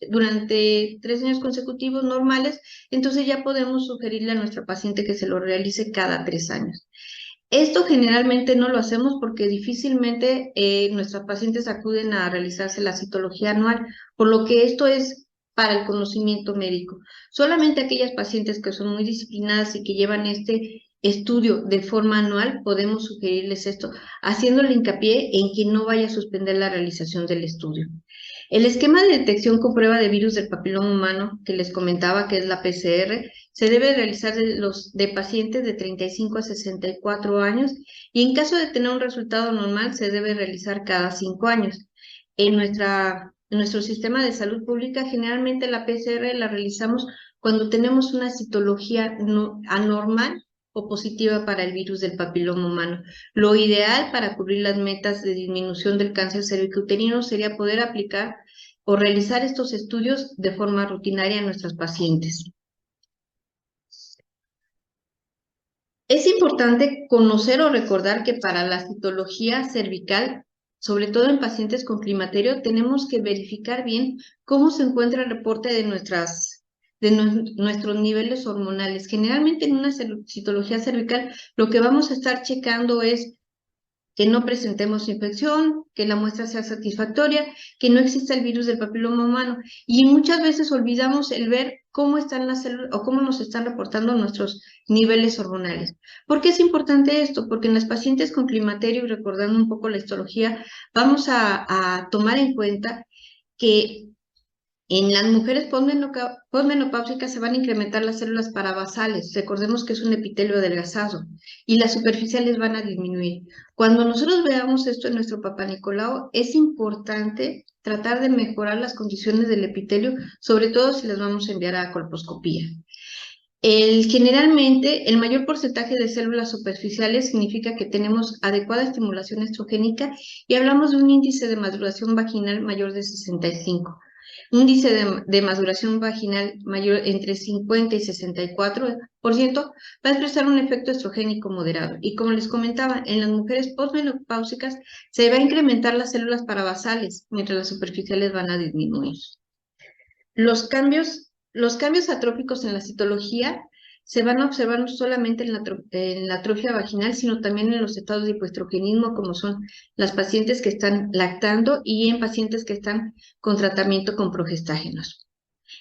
normales, entonces ya podemos sugerirle a nuestra paciente que se lo realice cada 3 años. Esto generalmente no lo hacemos porque difícilmente nuestras pacientes acuden a realizarse la citología anual, por lo que esto es para el conocimiento médico. Solamente aquellas pacientes que son muy disciplinadas y que llevan este estudio de forma anual, podemos sugerirles esto, haciéndole hincapié en que no vaya a suspender la realización del estudio. El esquema de detección con prueba de virus del papiloma humano, que les comentaba que es la PCR, se debe realizar de pacientes de 35 a 64 años y en caso de tener un resultado normal se debe realizar cada 5 años. En nuestro sistema de salud pública, generalmente la PCR la realizamos cuando tenemos una citología anormal o positiva para el virus del papiloma humano. Lo ideal para cubrir las metas de disminución del cáncer cervicouterino sería poder aplicar o realizar estos estudios de forma rutinaria en nuestros pacientes. Es importante conocer o recordar que para la citología cervical, sobre todo en pacientes con climaterio, tenemos que verificar bien cómo se encuentra el reporte de nuestros niveles hormonales. Generalmente en una citología cervical lo que vamos a estar checando es que no presentemos infección, que la muestra sea satisfactoria, que no exista el virus del papiloma humano. Y muchas veces olvidamos el ver cómo están las células o cómo nos están reportando nuestros niveles hormonales. ¿Por qué es importante esto? Porque en las pacientes con climaterio, y recordando un poco la histología, vamos a tomar en cuenta que en las mujeres posmenopáusicas se van a incrementar las células parabasales. Recordemos que es un epitelio adelgazado y las superficiales van a disminuir. Cuando nosotros veamos esto en nuestro Papá Nicolau, es importante tratar de mejorar las condiciones del epitelio, sobre todo si las vamos a enviar a colposcopía. Generalmente, el mayor porcentaje de células superficiales significa que tenemos adecuada estimulación estrogénica y hablamos de un índice de maduración vaginal mayor de 65. Un índice de maduración vaginal mayor entre 50 y 64% va a expresar un efecto estrogénico moderado. Y como les comentaba, en las mujeres posmenopáusicas se va a incrementar las células parabasales, mientras las superficiales van a disminuir. Los cambios atróficos en la citología se van a observar no solamente en la atrofia vaginal, sino también en los estados de hipoestrogenismo, como son las pacientes que están lactando y en pacientes que están con tratamiento con progestágenos.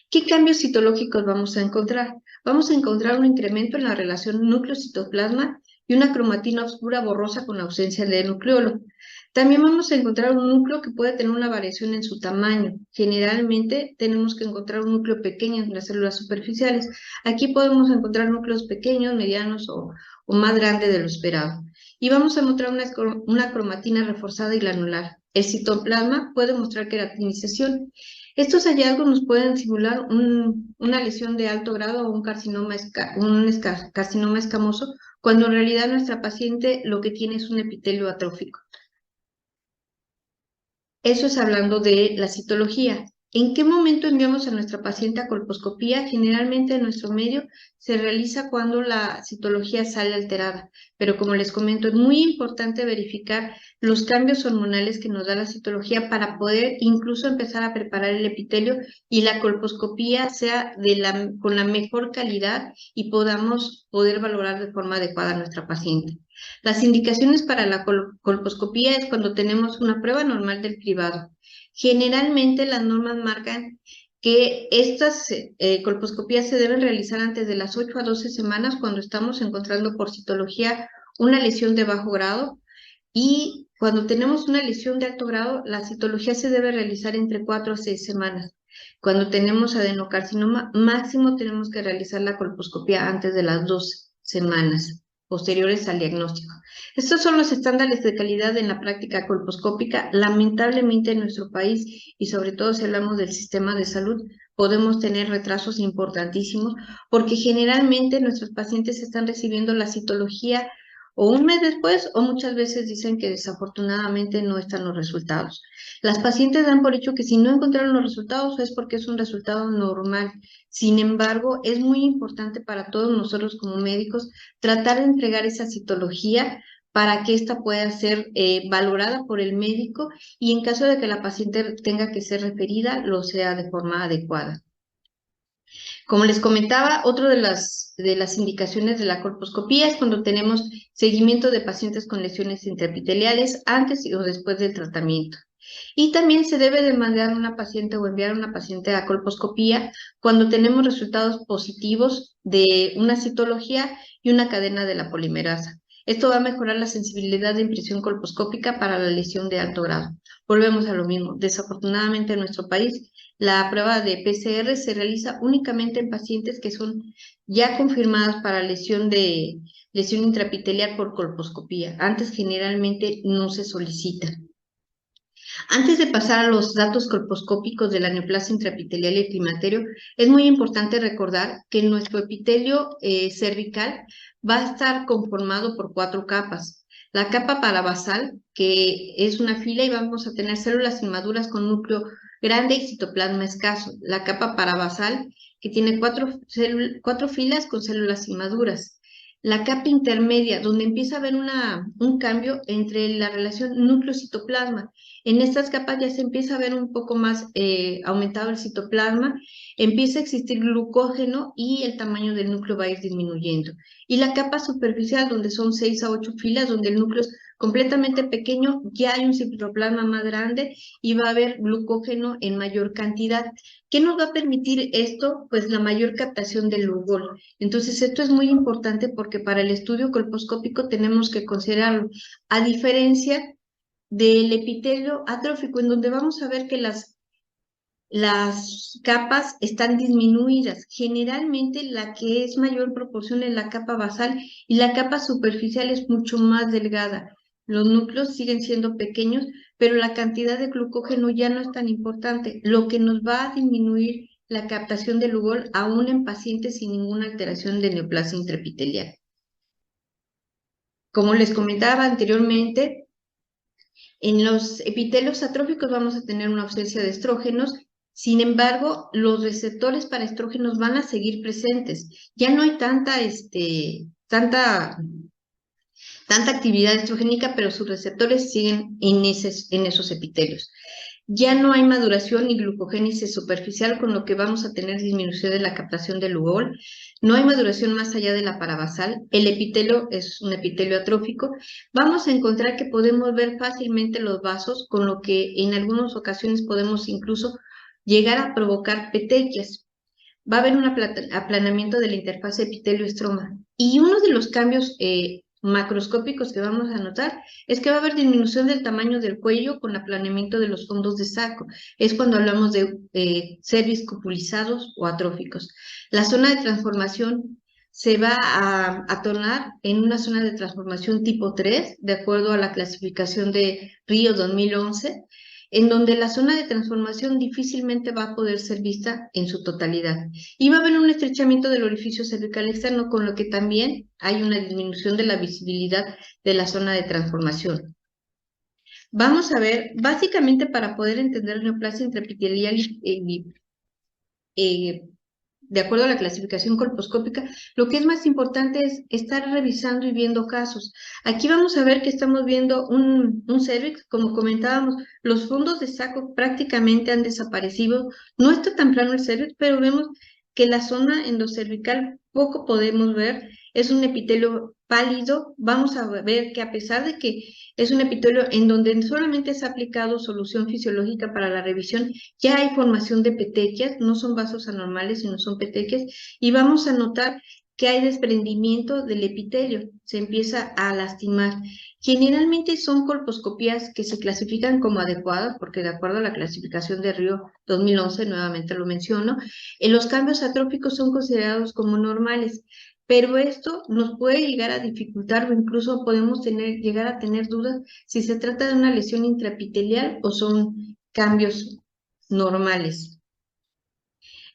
¿Qué cambios citológicos vamos a encontrar? Vamos a encontrar un incremento en la relación núcleo-citoplasma y una cromatina oscura borrosa con ausencia de nucleolo. También vamos a encontrar un núcleo que puede tener una variación en su tamaño. Generalmente tenemos que encontrar un núcleo pequeño en las células superficiales. Aquí podemos encontrar núcleos pequeños, medianos o más grandes de lo esperado. Y vamos a encontrar una cromatina reforzada y granular. El citoplasma puede mostrar queratinización. Estos hallazgos nos pueden simular una lesión de alto grado o un carcinoma escamoso, cuando en realidad nuestra paciente lo que tiene es un epitelio atrófico. Eso es hablando de la citología. ¿En qué momento enviamos a nuestra paciente a colposcopía? Generalmente en nuestro medio se realiza cuando la citología sale alterada, pero como les comento, es muy importante verificar los cambios hormonales que nos da la citología para poder incluso empezar a preparar el epitelio y la colposcopía sea con la mejor calidad y podamos poder valorar de forma adecuada a nuestra paciente. Las indicaciones para la colposcopía es cuando tenemos una prueba normal del cribado. Generalmente las normas marcan que estas colposcopías se deben realizar antes de las 8 a 12 semanas cuando estamos encontrando por citología una lesión de bajo grado, y cuando tenemos una lesión de alto grado, la citología se debe realizar entre 4 a 6 semanas. Cuando tenemos adenocarcinoma, máximo tenemos que realizar la colposcopía antes de las 2 semanas posteriores al diagnóstico. Estos son los estándares de calidad en la práctica colposcópica. Lamentablemente en nuestro país, y sobre todo si hablamos del sistema de salud, podemos tener retrasos importantísimos porque generalmente nuestros pacientes están recibiendo la citología o un mes después, o muchas veces dicen que desafortunadamente no están los resultados. Las pacientes dan por hecho que si no encontraron los resultados es porque es un resultado normal. Sin embargo, es muy importante para todos nosotros como médicos tratar de entregar esa citología para que ésta pueda ser valorada por el médico y en caso de que la paciente tenga que ser referida, lo sea de forma adecuada. Como les comentaba, otra de las indicaciones de la colposcopía es cuando tenemos seguimiento de pacientes con lesiones intraepiteliales antes o después del tratamiento. Y también se debe de mandar una paciente o enviar a una paciente a colposcopía cuando tenemos resultados positivos de una citología y una cadena de la polimerasa. Esto va a mejorar la sensibilidad de impresión colposcópica para la lesión de alto grado. Volvemos a lo mismo. Desafortunadamente en nuestro país, la prueba de PCR se realiza únicamente en pacientes que son ya confirmadas para lesión intraepitelial por colposcopía. Antes generalmente no se solicita. Antes de pasar a los datos colposcópicos de la neoplasia intraepitelial y el climaterio, es muy importante recordar que nuestro epitelio cervical va a estar conformado por 4 capas. La capa parabasal, que es una fila y vamos a tener células inmaduras con núcleo grande y citoplasma escaso. La capa parabasal, que tiene 4 filas con células inmaduras. La capa intermedia, donde empieza a haber un cambio entre la relación núcleo-citoplasma. En estas capas ya se empieza a ver un poco más aumentado el citoplasma, empieza a existir glucógeno y el tamaño del núcleo va a ir disminuyendo. Y la capa superficial, donde son 6 a 8 filas, donde el núcleo es completamente pequeño, ya hay un citoplasma más grande y va a haber glucógeno en mayor cantidad. ¿Qué nos va a permitir esto? Pues la mayor captación del Lugol. Entonces, esto es muy importante porque para el estudio colposcópico tenemos que considerarlo. A diferencia del epitelio atrófico, en donde vamos a ver que las capas están disminuidas. Generalmente la que es mayor proporción es la capa basal y la capa superficial es mucho más delgada. Los núcleos siguen siendo pequeños, pero la cantidad de glucógeno ya no es tan importante, lo que nos va a disminuir la captación de Lugol aún en pacientes sin ninguna alteración de neoplasia intraepitelial. Como les comentaba anteriormente, en los epitelios atróficos vamos a tener una ausencia de estrógenos. Sin embargo, los receptores para estrógenos van a seguir presentes. Ya no hay tanta actividad estrogénica, pero sus receptores siguen en esos epitelios. Ya no hay maduración ni glucogénesis superficial, con lo que vamos a tener disminución de la captación del Lugol. No hay maduración más allá de la parabasal. El epitelio es un epitelio atrófico. Vamos a encontrar que podemos ver fácilmente los vasos, con lo que en algunas ocasiones podemos incluso llegar a provocar petequias. Va a haber un aplanamiento de la interfaz epitelio-estroma. Y uno de los cambios macroscópicos que vamos a notar es que va a haber disminución del tamaño del cuello con aplanamiento de los fondos de saco. Es cuando hablamos de cervix cupulizados o atróficos. La zona de transformación se va a tornar en una zona de transformación tipo 3, de acuerdo a la clasificación de Río 2011, en donde la zona de transformación difícilmente va a poder ser vista en su totalidad. Y va a haber un estrechamiento del orificio cervical externo, con lo que también hay una disminución de la visibilidad de la zona de transformación. Vamos a ver, básicamente para poder entender neoplasia intraepitelial de acuerdo a la clasificación colposcópica, lo que es más importante es estar revisando y viendo casos. Aquí vamos a ver que estamos viendo un cervix, como comentábamos, los fondos de saco prácticamente han desaparecido. No está tan plano el cervix, pero vemos que la zona endocervical poco podemos ver, es un epitelio pálido. Vamos a ver que a pesar de que es un epitelio en donde solamente se ha aplicado solución fisiológica para la revisión, ya hay formación de petequias, no son vasos anormales, sino son petequias, y vamos a notar que hay desprendimiento del epitelio, se empieza a lastimar. Generalmente son colposcopías que se clasifican como adecuadas, porque de acuerdo a la clasificación de Río 2011, nuevamente lo menciono, los cambios atróficos son considerados como normales. Pero esto nos puede llegar a dificultar o incluso podemos llegar a tener dudas si se trata de una lesión intraepitelial o son cambios normales.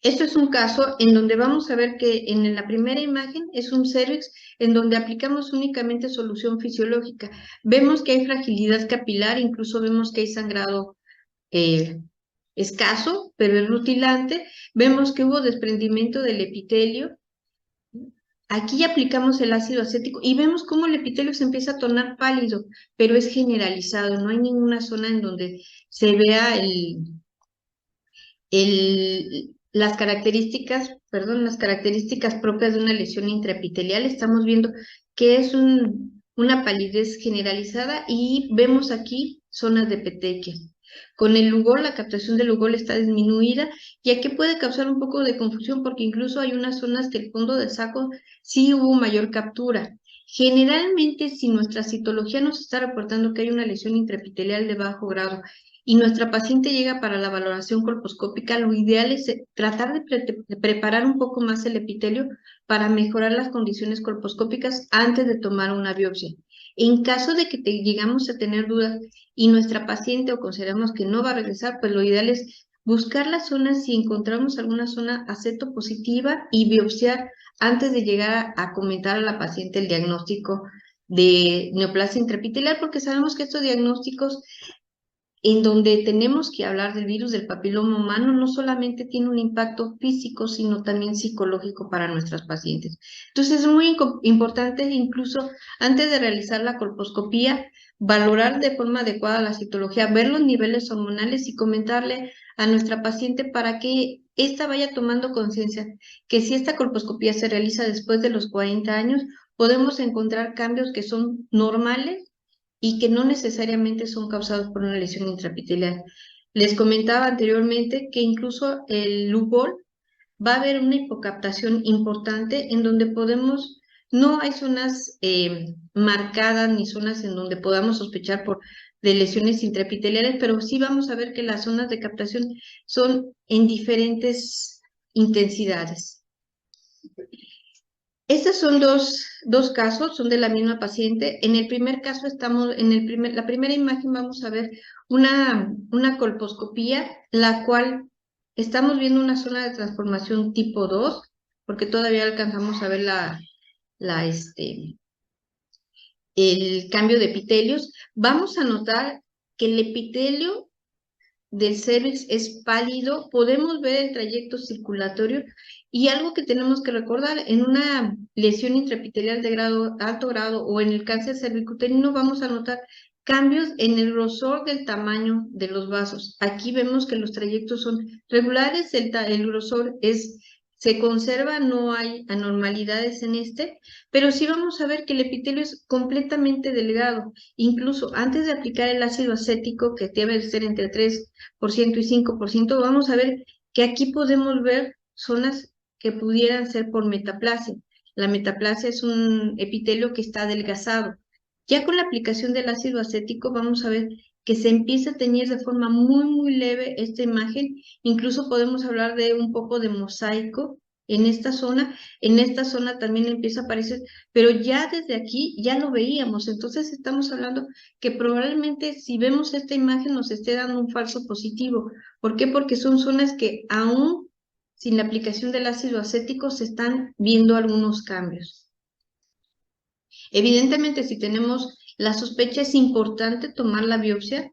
Esto es un caso en donde vamos a ver que en la primera imagen es un cervix en donde aplicamos únicamente solución fisiológica. Vemos que hay fragilidad capilar, incluso vemos que hay sangrado escaso, pero es rutilante. Vemos que hubo desprendimiento del epitelio. Aquí aplicamos el ácido acético y vemos cómo el epitelio se empieza a tornar pálido, pero es generalizado, no hay ninguna zona en donde se vea las características propias de una lesión intraepitelial. Estamos viendo que es una palidez generalizada y vemos aquí zonas de petequias. Con el Lugol, la captación del Lugol está disminuida y aquí puede causar un poco de confusión porque incluso hay unas zonas que el fondo del saco sí hubo mayor captura. Generalmente, si nuestra citología nos está reportando que hay una lesión intraepitelial de bajo grado y nuestra paciente llega para la valoración colposcópica, lo ideal es tratar de preparar un poco más el epitelio para mejorar las condiciones colposcópicas antes de tomar una biopsia. En caso de que llegamos a tener dudas y nuestra paciente o consideramos que no va a regresar, pues lo ideal es buscar las zonas, si encontramos alguna zona acetopositiva y biopsiar antes de llegar a comentar a la paciente el diagnóstico de neoplasia intraepitelial, porque sabemos que estos diagnósticos en donde tenemos que hablar del virus del papiloma humano no solamente tiene un impacto físico, sino también psicológico para nuestras pacientes. Entonces es muy importante, incluso antes de realizar la colposcopía, valorar de forma adecuada la citología, ver los niveles hormonales y comentarle a nuestra paciente para que ésta vaya tomando conciencia que si esta colposcopía se realiza después de los 40 años, podemos encontrar cambios que son normales y que no necesariamente son causados por una lesión intraepitelial. Les comentaba anteriormente que incluso el lupol va a haber una hipocaptación importante en donde no hay zonas marcadas ni zonas en donde podamos sospechar de lesiones intraepiteliales, pero sí vamos a ver que las zonas de captación son en diferentes intensidades. Estos son dos casos, son de la misma paciente. En el primer caso la primera imagen vamos a ver una colposcopía, la cual estamos viendo una zona de transformación tipo 2, porque todavía alcanzamos a ver el cambio de epitelios. Vamos a notar que el epitelio del cervix es pálido, podemos ver el trayecto circulatorio y algo que tenemos que recordar, en una lesión intraepitelial de alto grado o en el cáncer cervicuterino vamos a notar cambios en el grosor del tamaño de los vasos. Aquí vemos que los trayectos son regulares, el grosor se conserva, no hay anormalidades en pero sí vamos a ver que el epitelio es completamente delgado. Incluso antes de aplicar el ácido acético, que debe ser entre 3% y 5%, vamos a ver que aquí podemos ver zonas que pudieran ser por metaplasia. La metaplasia es un epitelio que está adelgazado. Ya con la aplicación del ácido acético vamos a ver que se empieza a teñir de forma muy, muy leve esta imagen. Incluso podemos hablar de un poco de mosaico en esta zona. En esta zona también empieza a aparecer, pero ya desde aquí ya lo veíamos. Entonces estamos hablando que probablemente si vemos esta imagen nos esté dando un falso positivo. ¿Por qué? Porque son zonas que aún sin la aplicación del ácido acético se están viendo algunos cambios. Evidentemente, si tenemos la sospecha, es importante tomar la biopsia.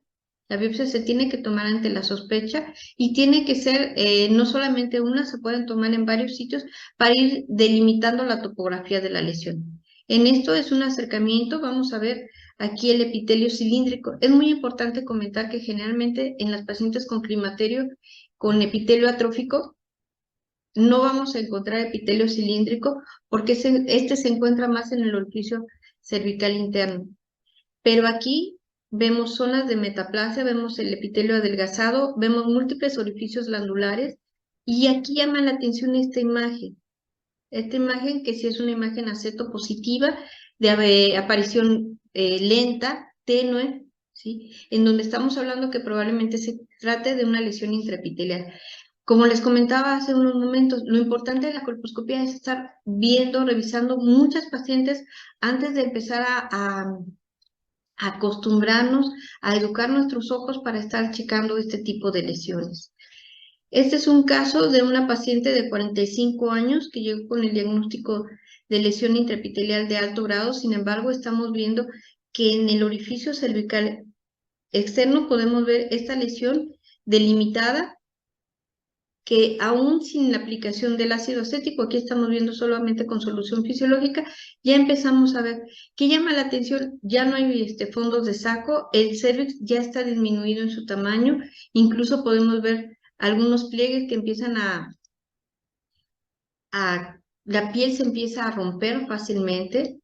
La biopsia se tiene que tomar ante la sospecha y tiene que ser no solamente una, se pueden tomar en varios sitios para ir delimitando la topografía de la lesión. En esto es un acercamiento, vamos a ver aquí el epitelio cilíndrico. Es muy importante comentar que generalmente en las pacientes con climaterio, con epitelio atrófico, no vamos a encontrar epitelio cilíndrico porque este se encuentra más en el orificio cervical interno. Pero aquí vemos zonas de metaplasia, vemos el epitelio adelgazado, vemos múltiples orificios glandulares y aquí llama la atención esta imagen. Esta imagen que sí es una imagen acetopositiva de aparición lenta, tenue, ¿sí? En donde estamos hablando que probablemente se trate de una lesión intraepitelial. Como les comentaba hace unos momentos, lo importante de la colposcopía es estar viendo, revisando muchas pacientes antes de empezar a acostumbrarnos a educar nuestros ojos para estar checando este tipo de lesiones. Este es un caso de una paciente de 45 años que llegó con el diagnóstico de lesión intraepitelial de alto grado. Sin embargo, estamos viendo que en el orificio cervical externo podemos ver esta lesión delimitada que aún sin la aplicación del ácido acético, aquí estamos viendo solamente con solución fisiológica, ya empezamos a ver que llama la atención, ya no hay fondos de saco, el cervix ya está disminuido en su tamaño, incluso podemos ver algunos pliegues que empiezan la piel se empieza a romper fácilmente.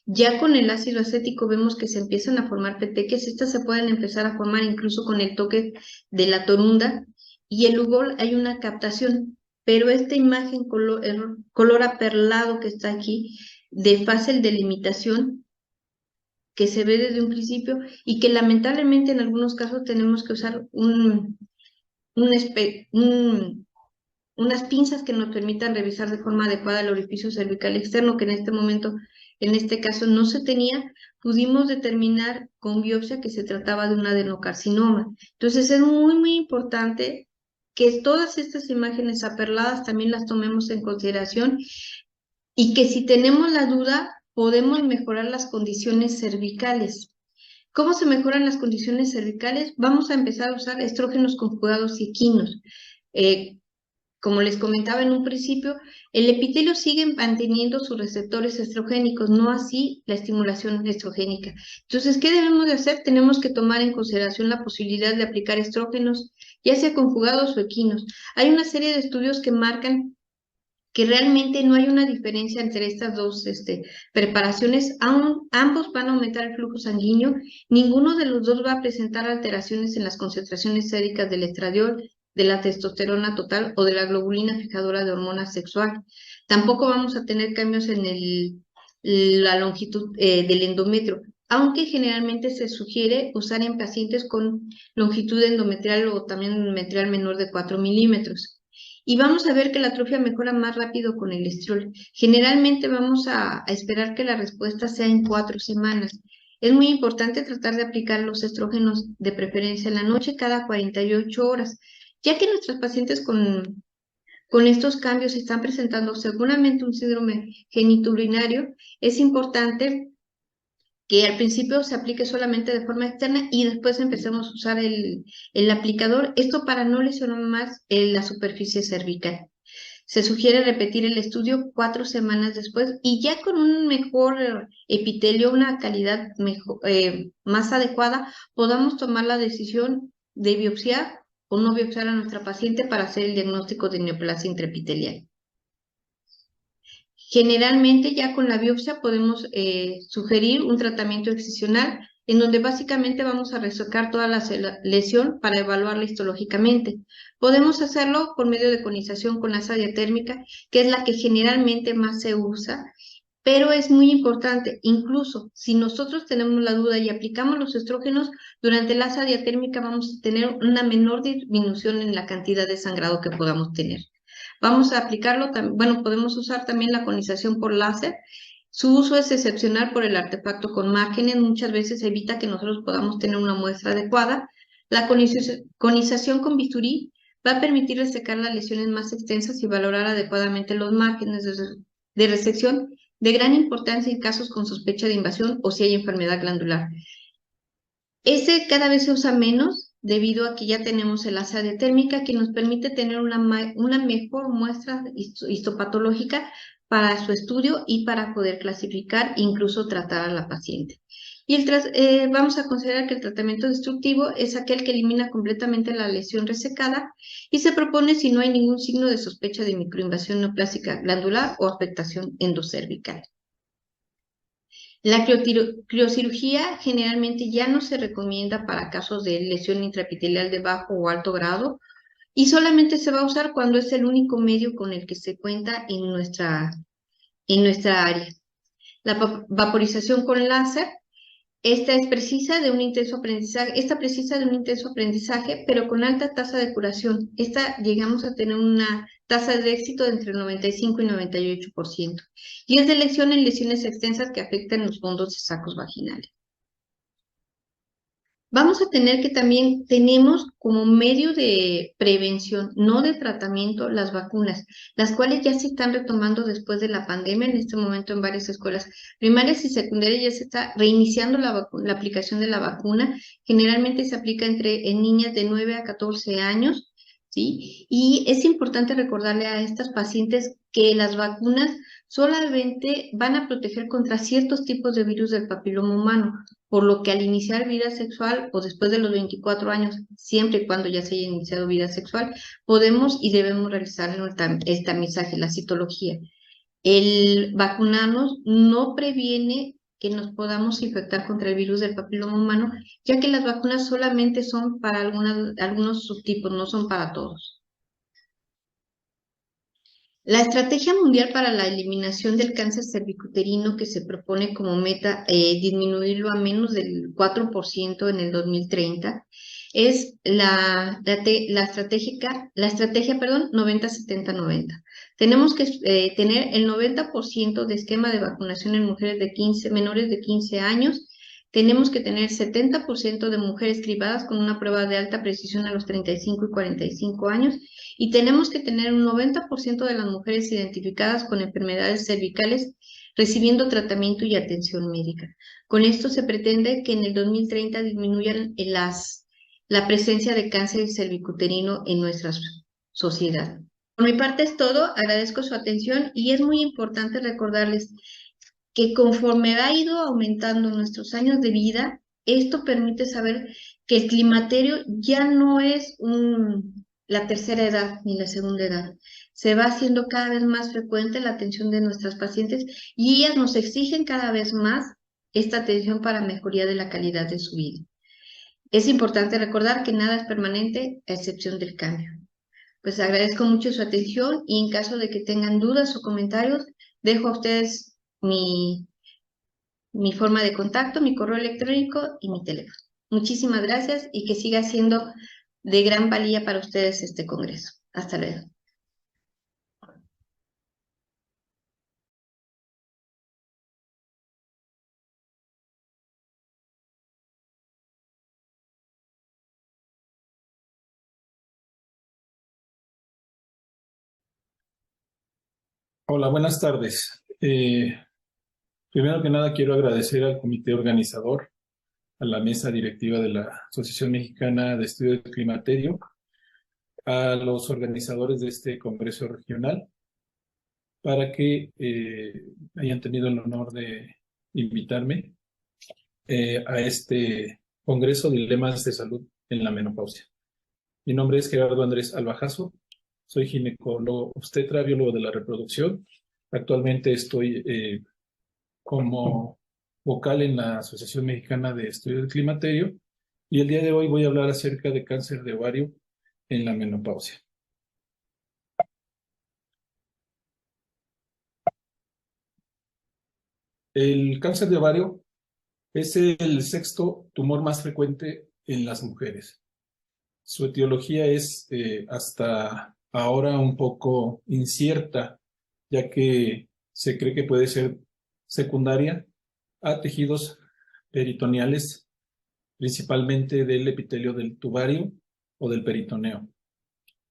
Ya con el ácido acético vemos que se empiezan a formar petequias, estas se pueden empezar a formar incluso con el toque de la torunda, y el lugol hay una captación, pero esta imagen color aperlado que está aquí de fácil delimitación que se ve desde un principio y que lamentablemente en algunos casos tenemos que usar unas pinzas que nos permitan revisar de forma adecuada el orificio cervical externo, que en este momento, en este caso, no se tenía. Pudimos determinar con biopsia que se trataba de un adenocarcinoma. Entonces es muy, muy importante que todas estas imágenes aperladas también las tomemos en consideración y que si tenemos la duda, podemos mejorar las condiciones cervicales. ¿Cómo se mejoran las condiciones cervicales? Vamos a empezar a usar estrógenos conjugados y equinos. Como les comentaba en un principio, el epitelio sigue manteniendo sus receptores estrogénicos, no así la estimulación estrogénica. Entonces, ¿qué debemos de hacer? Tenemos que tomar en consideración la posibilidad de aplicar estrógenos, ya sea conjugados o equinos. Hay una serie de estudios que marcan que realmente no hay una diferencia entre estas dos preparaciones. Ambos van a aumentar el flujo sanguíneo, ninguno de los dos va a presentar alteraciones en las concentraciones séricas del estradiol, de la testosterona total o de la globulina fijadora de hormona sexual. Tampoco vamos a tener cambios en la longitud del endometrio, aunque generalmente se sugiere usar en pacientes con longitud endometrial o también endometrial menor de 4 milímetros. Y vamos a ver que la atrofia mejora más rápido con el estrol. Generalmente vamos a esperar que la respuesta sea en 4 semanas. Es muy importante tratar de aplicar los estrógenos de preferencia en la noche cada 48 horas, ya que nuestros pacientes con estos cambios están presentando seguramente un síndrome genitourinario. Es importante que al principio se aplique solamente de forma externa y después empecemos a usar el aplicador, esto para no lesionar más la superficie cervical. Se sugiere repetir el estudio 4 semanas después y ya con un mejor epitelio, una calidad mejor, más adecuada, podamos tomar la decisión de biopsiar o no biopsiar a nuestra paciente para hacer el diagnóstico de neoplasia intraepitelial. Generalmente ya con la biopsia podemos sugerir un tratamiento excisional en donde básicamente vamos a resecar toda la lesión para evaluarla histológicamente. Podemos hacerlo por medio de conización con asa diatérmica, que es la que generalmente más se usa, pero es muy importante, incluso si nosotros tenemos la duda y aplicamos los estrógenos, durante la asa diatérmica vamos a tener una menor disminución en la cantidad de sangrado que podamos tener. Vamos a aplicarlo, bueno, podemos usar también la conización por láser. Su uso es excepcional por el artefacto con márgenes, muchas veces evita que nosotros podamos tener una muestra adecuada. La conización con bisturí va a permitir resecar las lesiones más extensas y valorar adecuadamente los márgenes de resección de gran importancia en casos con sospecha de invasión o si hay enfermedad glandular. Ese cada vez se usa menos debido a que ya tenemos el asa diatérmica que nos permite tener una mejor muestra histopatológica para su estudio y para poder clasificar e incluso tratar a la paciente. Y vamos a considerar que el tratamiento destructivo es aquel que elimina completamente la lesión resecada y se propone si no hay ningún signo de sospecha de microinvasión neoplásica glandular o afectación endocervical. La criocirugía generalmente ya no se recomienda para casos de lesión intraepitelial de bajo o alto grado y solamente se va a usar cuando es el único medio con el que se cuenta en nuestra área. La vaporización con láser, esta precisa de un intenso aprendizaje, pero con alta tasa de curación. Llegamos a tener una tasa de éxito de entre 95 y 98%. Y es de lesión en lesiones extensas que afectan los fondos de sacos vaginales. Vamos a tener que también tenemos como medio de prevención, no de tratamiento, las vacunas, las cuales ya se están retomando después de la pandemia. En este momento en varias escuelas primarias y secundarias ya se está reiniciando la aplicación de la vacuna. Generalmente se aplica en niñas de 9 a 14 años, ¿sí? Y es importante recordarle a estas pacientes que las vacunas solamente van a proteger contra ciertos tipos de virus del papiloma humano, por lo que al iniciar vida sexual o después de los 24 años, siempre y cuando ya se haya iniciado vida sexual, podemos y debemos realizar el tamizaje, la citología. El vacunarnos no previene que nos podamos infectar contra el virus del papiloma humano, ya que las vacunas solamente son para algunos subtipos, no son para todos. La Estrategia Mundial para la Eliminación del Cáncer Cervicuterino, que se propone como meta disminuirlo a menos del 4% en el 2030, es la estrategia, 90-70-90. Tenemos que tener el 90% de esquema de vacunación en mujeres menores de 15 años. Tenemos que tener 70% de mujeres cribadas con una prueba de alta precisión a los 35 y 45 años. Y tenemos que tener un 90% de las mujeres identificadas con enfermedades cervicales recibiendo tratamiento y atención médica. Con esto se pretende que en el 2030 disminuyan la presencia de cáncer cervicuterino en nuestra sociedad. Por mi parte es todo, agradezco su atención y es muy importante recordarles que conforme ha ido aumentando nuestros años de vida, esto permite saber que el climaterio ya no es la tercera edad ni la segunda edad. Se va haciendo cada vez más frecuente la atención de nuestras pacientes y ellas nos exigen cada vez más esta atención para mejoría de la calidad de su vida. Es importante recordar que nada es permanente a excepción del cambio. Pues agradezco mucho su atención y en caso de que tengan dudas o comentarios, dejo a ustedes mi forma de contacto, mi correo electrónico y mi teléfono. Muchísimas gracias y que siga siendo de gran valía para ustedes este congreso. Hasta luego. Hola, buenas tardes. Primero que nada quiero agradecer al comité organizador, a la mesa directiva de la Asociación Mexicana de Estudio del Climaterio, a los organizadores de este congreso regional, para que hayan tenido el honor de invitarme a este congreso Dilemas de Salud en la Menopausia. Mi nombre es Gerardo Andrés Albajazo, soy ginecólogo obstetra, biólogo de la reproducción. Actualmente estoy como vocal en la Asociación Mexicana de Estudio del Climaterio y el día de hoy voy a hablar acerca de cáncer de ovario en la menopausia. El cáncer de ovario es el sexto tumor más frecuente en las mujeres. Su etiología es hasta ahora un poco incierta, ya que se cree que puede ser secundaria a tejidos peritoneales, principalmente del epitelio del tubario o del peritoneo.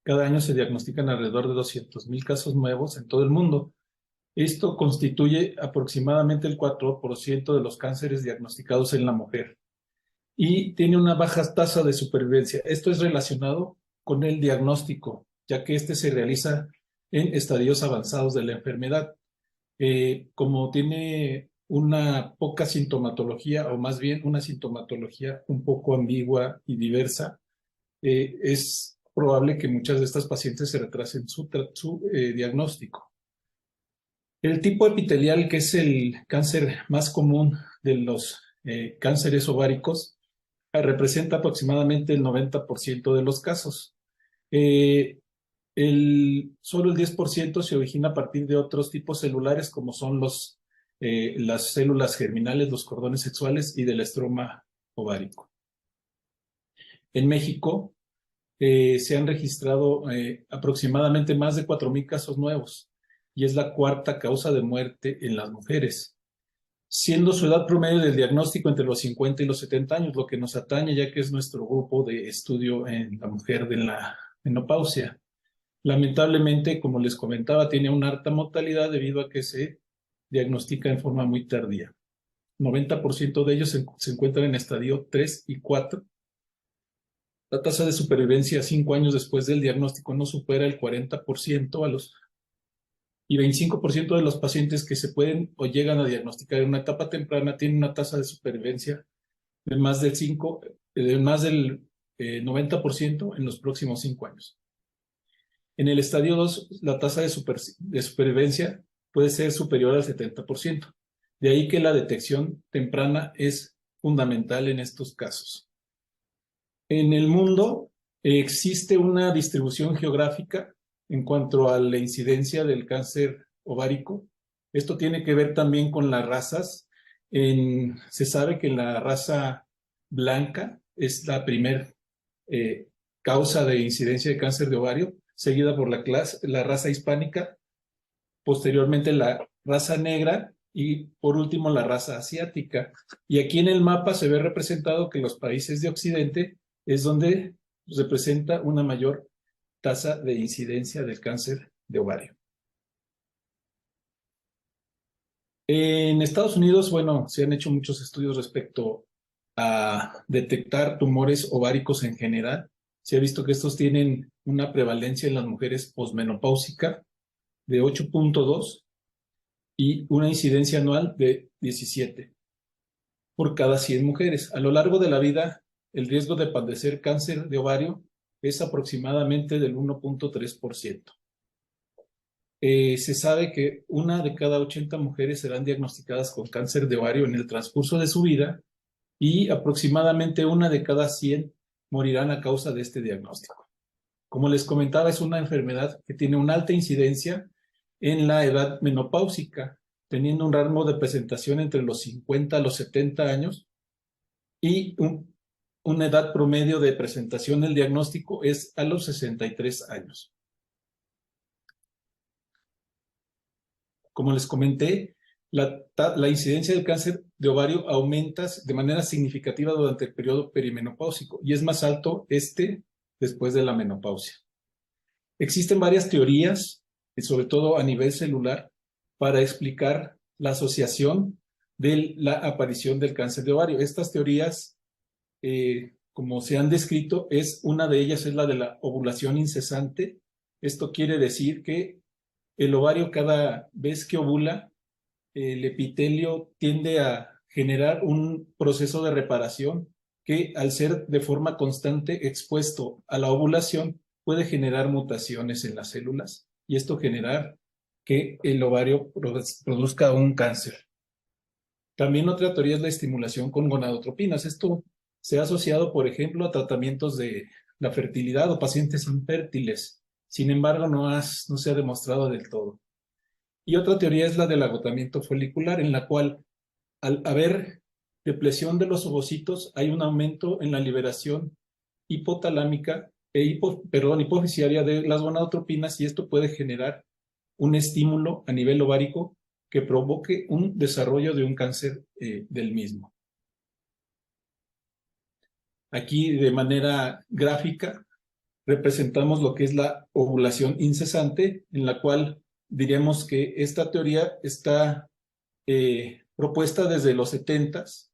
Cada año se diagnostican alrededor de 200,000 casos nuevos en todo el mundo. Esto constituye aproximadamente el 4% de los cánceres diagnosticados en la mujer y tiene una baja tasa de supervivencia. Esto es relacionado con el diagnóstico, ya que este se realiza en estadios avanzados de la enfermedad. Como tiene una poca sintomatología, o más bien una sintomatología un poco ambigua y diversa, es probable que muchas de estas pacientes se retrasen su diagnóstico. El tipo epitelial, que es el cáncer más común de los cánceres ováricos, representa aproximadamente el 90% de los casos. Solo el 10% se origina a partir de otros tipos celulares, como son las células germinales, los cordones sexuales y del estroma ovárico. En México se han registrado aproximadamente más de 4,000 casos nuevos y es la cuarta causa de muerte en las mujeres, siendo su edad promedio del diagnóstico entre los 50 y los 70 años, lo que nos atañe ya que es nuestro grupo de estudio en la mujer de la menopausia. Lamentablemente, como les comentaba, tiene una alta mortalidad debido a que se diagnostica en forma muy tardía. 90% de ellos se encuentran en estadio 3 y 4. La tasa de supervivencia 5 años después del diagnóstico no supera el 40% y 25% de los pacientes que se pueden o llegan a diagnosticar en una etapa temprana tienen una tasa de supervivencia de más del 90% en los próximos 5 años. En el estadio 2, la tasa de supervivencia puede ser superior al 70%. De ahí que la detección temprana es fundamental en estos casos. En el mundo existe una distribución geográfica en cuanto a la incidencia del cáncer ovárico. Esto tiene que ver también con las razas. Se sabe que la raza blanca es la primer causa de incidencia de cáncer de ovario, seguida por la raza hispánica, posteriormente la raza negra y por último la raza asiática. Y aquí en el mapa se ve representado que los países de Occidente es donde se presenta una mayor tasa de incidencia del cáncer de ovario. En Estados Unidos, bueno, se han hecho muchos estudios respecto a detectar tumores ováricos en general. Se ha visto que estos tienen una prevalencia en las mujeres posmenopáusica de 8.2 y una incidencia anual de 17 por cada 100 mujeres. A lo largo de la vida, el riesgo de padecer cáncer de ovario es aproximadamente del 1.3%. Se sabe que 1 de cada 80 mujeres serán diagnosticadas con cáncer de ovario en el transcurso de su vida y aproximadamente 1 de cada 100 morirán a causa de este diagnóstico. Como les comentaba, es una enfermedad que tiene una alta incidencia en la edad menopáusica, teniendo un rango de presentación entre los 50 a los 70 años y una edad promedio de presentación del diagnóstico es a los 63 años. Como les comenté, la incidencia del cáncer de ovario aumenta de manera significativa durante el periodo perimenopáusico y es más alto después de la menopausia. Existen varias teorías, sobre todo a nivel celular, para explicar la asociación de la aparición del cáncer de ovario. Estas teorías, como se han descrito, una de ellas es la de la ovulación incesante. Esto quiere decir que el ovario, cada vez que ovula, el epitelio tiende a generar un proceso de reparación que, al ser de forma constante expuesto a la ovulación, puede generar mutaciones en las células y esto generar que el ovario produzca un cáncer. También otra teoría es la estimulación con gonadotropinas. Esto se ha asociado, por ejemplo, a tratamientos de la fertilidad o pacientes infértiles. Sin embargo, no se ha demostrado del todo. Y otra teoría es la del agotamiento folicular, en la cual, al haber depresión de los ovocitos, hay un aumento en la liberación hipotalámica hipofisiaria de las gonadotropinas y esto puede generar un estímulo a nivel ovárico que provoque un desarrollo de un cáncer del mismo. Aquí, de manera gráfica, representamos lo que es la ovulación incesante, en la cual diríamos que esta teoría está propuesta desde los 70s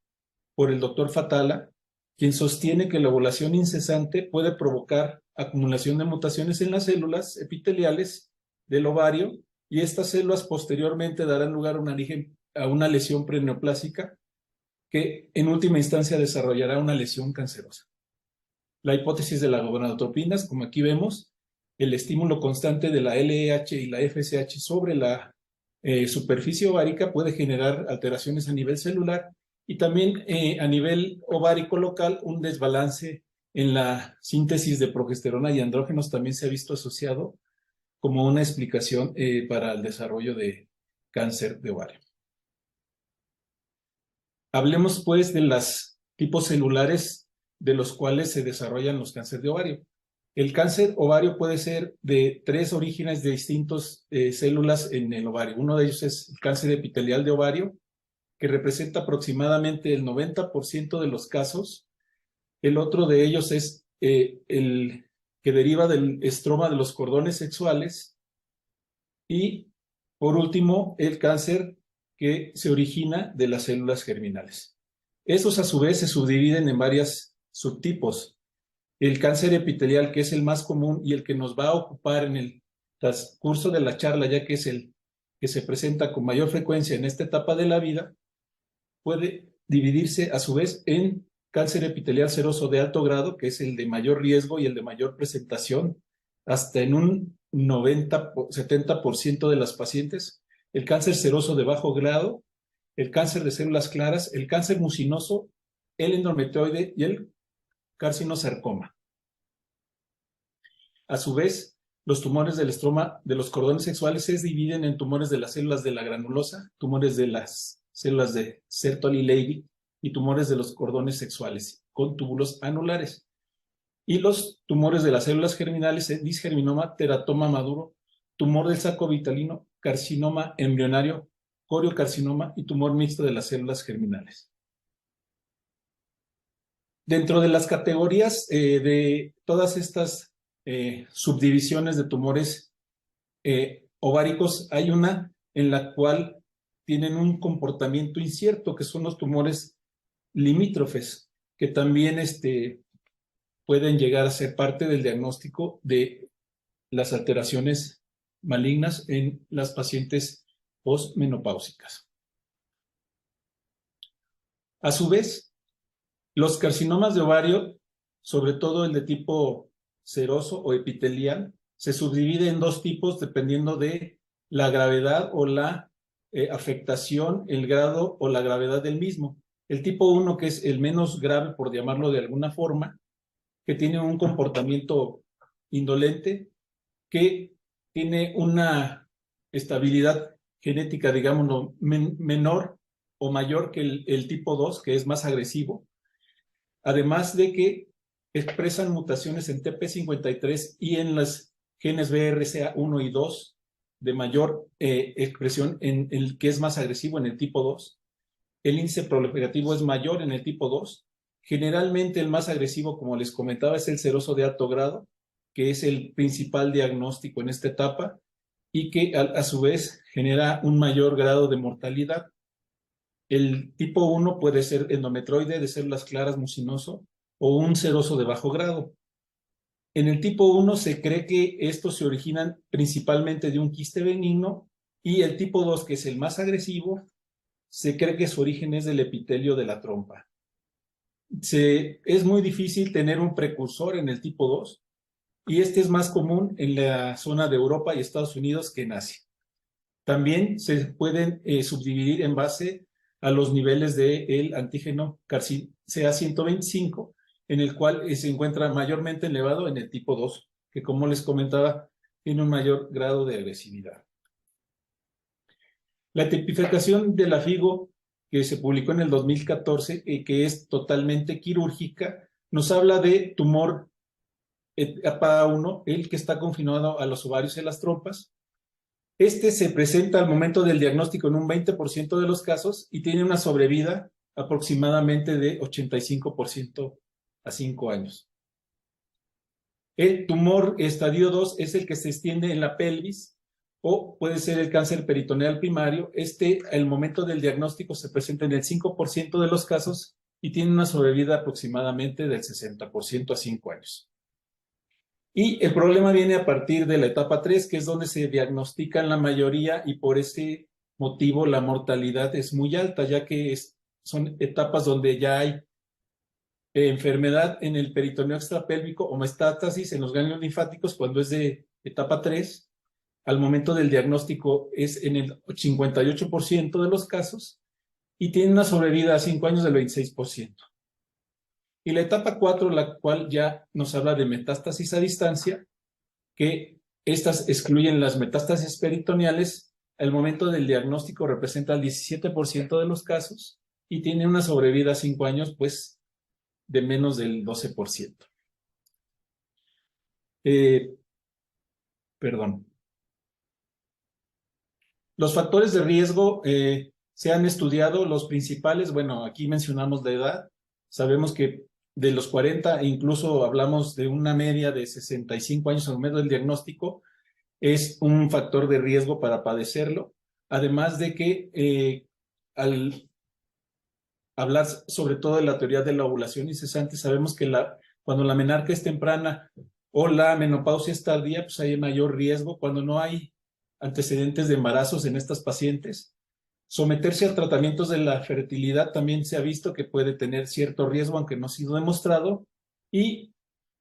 por el doctor Fatala, quien sostiene que la ovulación incesante puede provocar acumulación de mutaciones en las células epiteliales del ovario y estas células posteriormente darán lugar a una lesión preneoplásica que en última instancia desarrollará una lesión cancerosa. La hipótesis de las gonadotropinas, como aquí vemos, el estímulo constante de la LEH y la FSH sobre la superficie ovárica puede generar alteraciones a nivel celular y también a nivel ovárico local un desbalance en la síntesis de progesterona y andrógenos también se ha visto asociado como una explicación para el desarrollo de cáncer de ovario. Hablemos pues de los tipos celulares de los cuales se desarrollan los cánceres de ovario. El cáncer ovario puede ser de 3 orígenes de distintas células en el ovario. Uno de ellos es el cáncer epitelial de ovario, que representa aproximadamente el 90% de los casos. El otro de ellos es el que deriva del estroma de los cordones sexuales. Y, por último, el cáncer que se origina de las células germinales. Esos, a su vez, se subdividen en varios subtipos. El cáncer epitelial, que es el más común y el que nos va a ocupar en el transcurso de la charla, ya que es el que se presenta con mayor frecuencia en esta etapa de la vida, puede dividirse a su vez en cáncer epitelial seroso de alto grado, que es el de mayor riesgo y el de mayor presentación, hasta en un 70% de las pacientes, el cáncer seroso de bajo grado, el cáncer de células claras, el cáncer mucinoso, el endometrioide y el carcinosarcoma. A su vez, los tumores del estroma de los cordones sexuales se dividen en tumores de las células de la granulosa, tumores de las células de Sertoli-Levy y tumores de los cordones sexuales con túbulos anulares. Y los tumores de las células germinales, disgerminoma, teratoma maduro, tumor del saco vitalino, carcinoma embrionario, coriocarcinoma y tumor mixto de las células germinales. Dentro de las categorías de todas estas subdivisiones de tumores ováricos, hay una en la cual tienen un comportamiento incierto, que son los tumores limítrofes, que también pueden llegar a ser parte del diagnóstico de las alteraciones malignas en las pacientes postmenopáusicas. A su vez, los carcinomas de ovario, sobre todo el de tipo seroso o epitelial, se subdivide en dos tipos dependiendo de la gravedad o la afectación, el grado o la gravedad del mismo. El tipo 1, que es el menos grave, por llamarlo de alguna forma, que tiene un comportamiento indolente, que tiene una estabilidad genética, digámoslo, menor o mayor que el tipo 2, que es más agresivo, además de que expresan mutaciones en TP53 y en las genes BRCA1 y 2 de mayor expresión en el que es más agresivo, en el tipo 2. El índice proliferativo es mayor en el tipo 2. Generalmente el más agresivo, como les comentaba, es el seroso de alto grado, que es el principal diagnóstico en esta etapa y que a su vez genera un mayor grado de mortalidad. El tipo 1 puede ser endometroide de células claras mucinoso o un seroso de bajo grado. En el tipo 1 se cree que estos se originan principalmente de un quiste benigno y el tipo 2, que es el más agresivo, se cree que su origen es del epitelio de la trompa. Es muy difícil tener un precursor en el tipo 2 y este es más común en la zona de Europa y Estados Unidos que en Asia. También se pueden subdividir en base a los niveles del antígeno CA125, en el cual se encuentra mayormente elevado en el tipo 2, que como les comentaba, tiene un mayor grado de agresividad. La tipificación de la FIGO, que se publicó en el 2014, que es totalmente quirúrgica, nos habla de tumor etapa 1, el que está confinado a los ovarios y a las trompas. Este se presenta al momento del diagnóstico en un 20% de los casos y tiene una sobrevida aproximadamente de 85% a 5 años. El tumor estadio 2 es el que se extiende en la pelvis o puede ser el cáncer peritoneal primario. Al momento del diagnóstico se presenta en el 5% de los casos y tiene una sobrevida aproximadamente del 60% a 5 años. Y el problema viene a partir de la etapa 3, que es donde se diagnostican la mayoría y por ese motivo la mortalidad es muy alta, ya que son etapas donde ya hay enfermedad en el peritoneo extrapélvico o metástasis en los ganglios linfáticos cuando es de etapa 3. Al momento del diagnóstico es en el 58% de los casos y tiene una sobrevida a 5 años del 26%. Y la etapa 4, la cual ya nos habla de metástasis a distancia, que estas excluyen las metástasis peritoneales, al momento del diagnóstico representa el 17% de los casos y tiene una sobrevida a 5 años, pues, de menos del 12%. Perdón. Los factores de riesgo se han estudiado, los principales, bueno, aquí mencionamos la edad, sabemos que de los 40, e incluso hablamos de una media de 65 años al momento del diagnóstico, es un factor de riesgo para padecerlo. Además de que al hablar sobre todo de la teoría de la ovulación incesante, sabemos que cuando la menarca es temprana o la menopausia es tardía, pues hay mayor riesgo. Cuando no hay antecedentes de embarazos en estas pacientes, someterse a tratamientos de la fertilidad también se ha visto que puede tener cierto riesgo, aunque no ha sido demostrado, y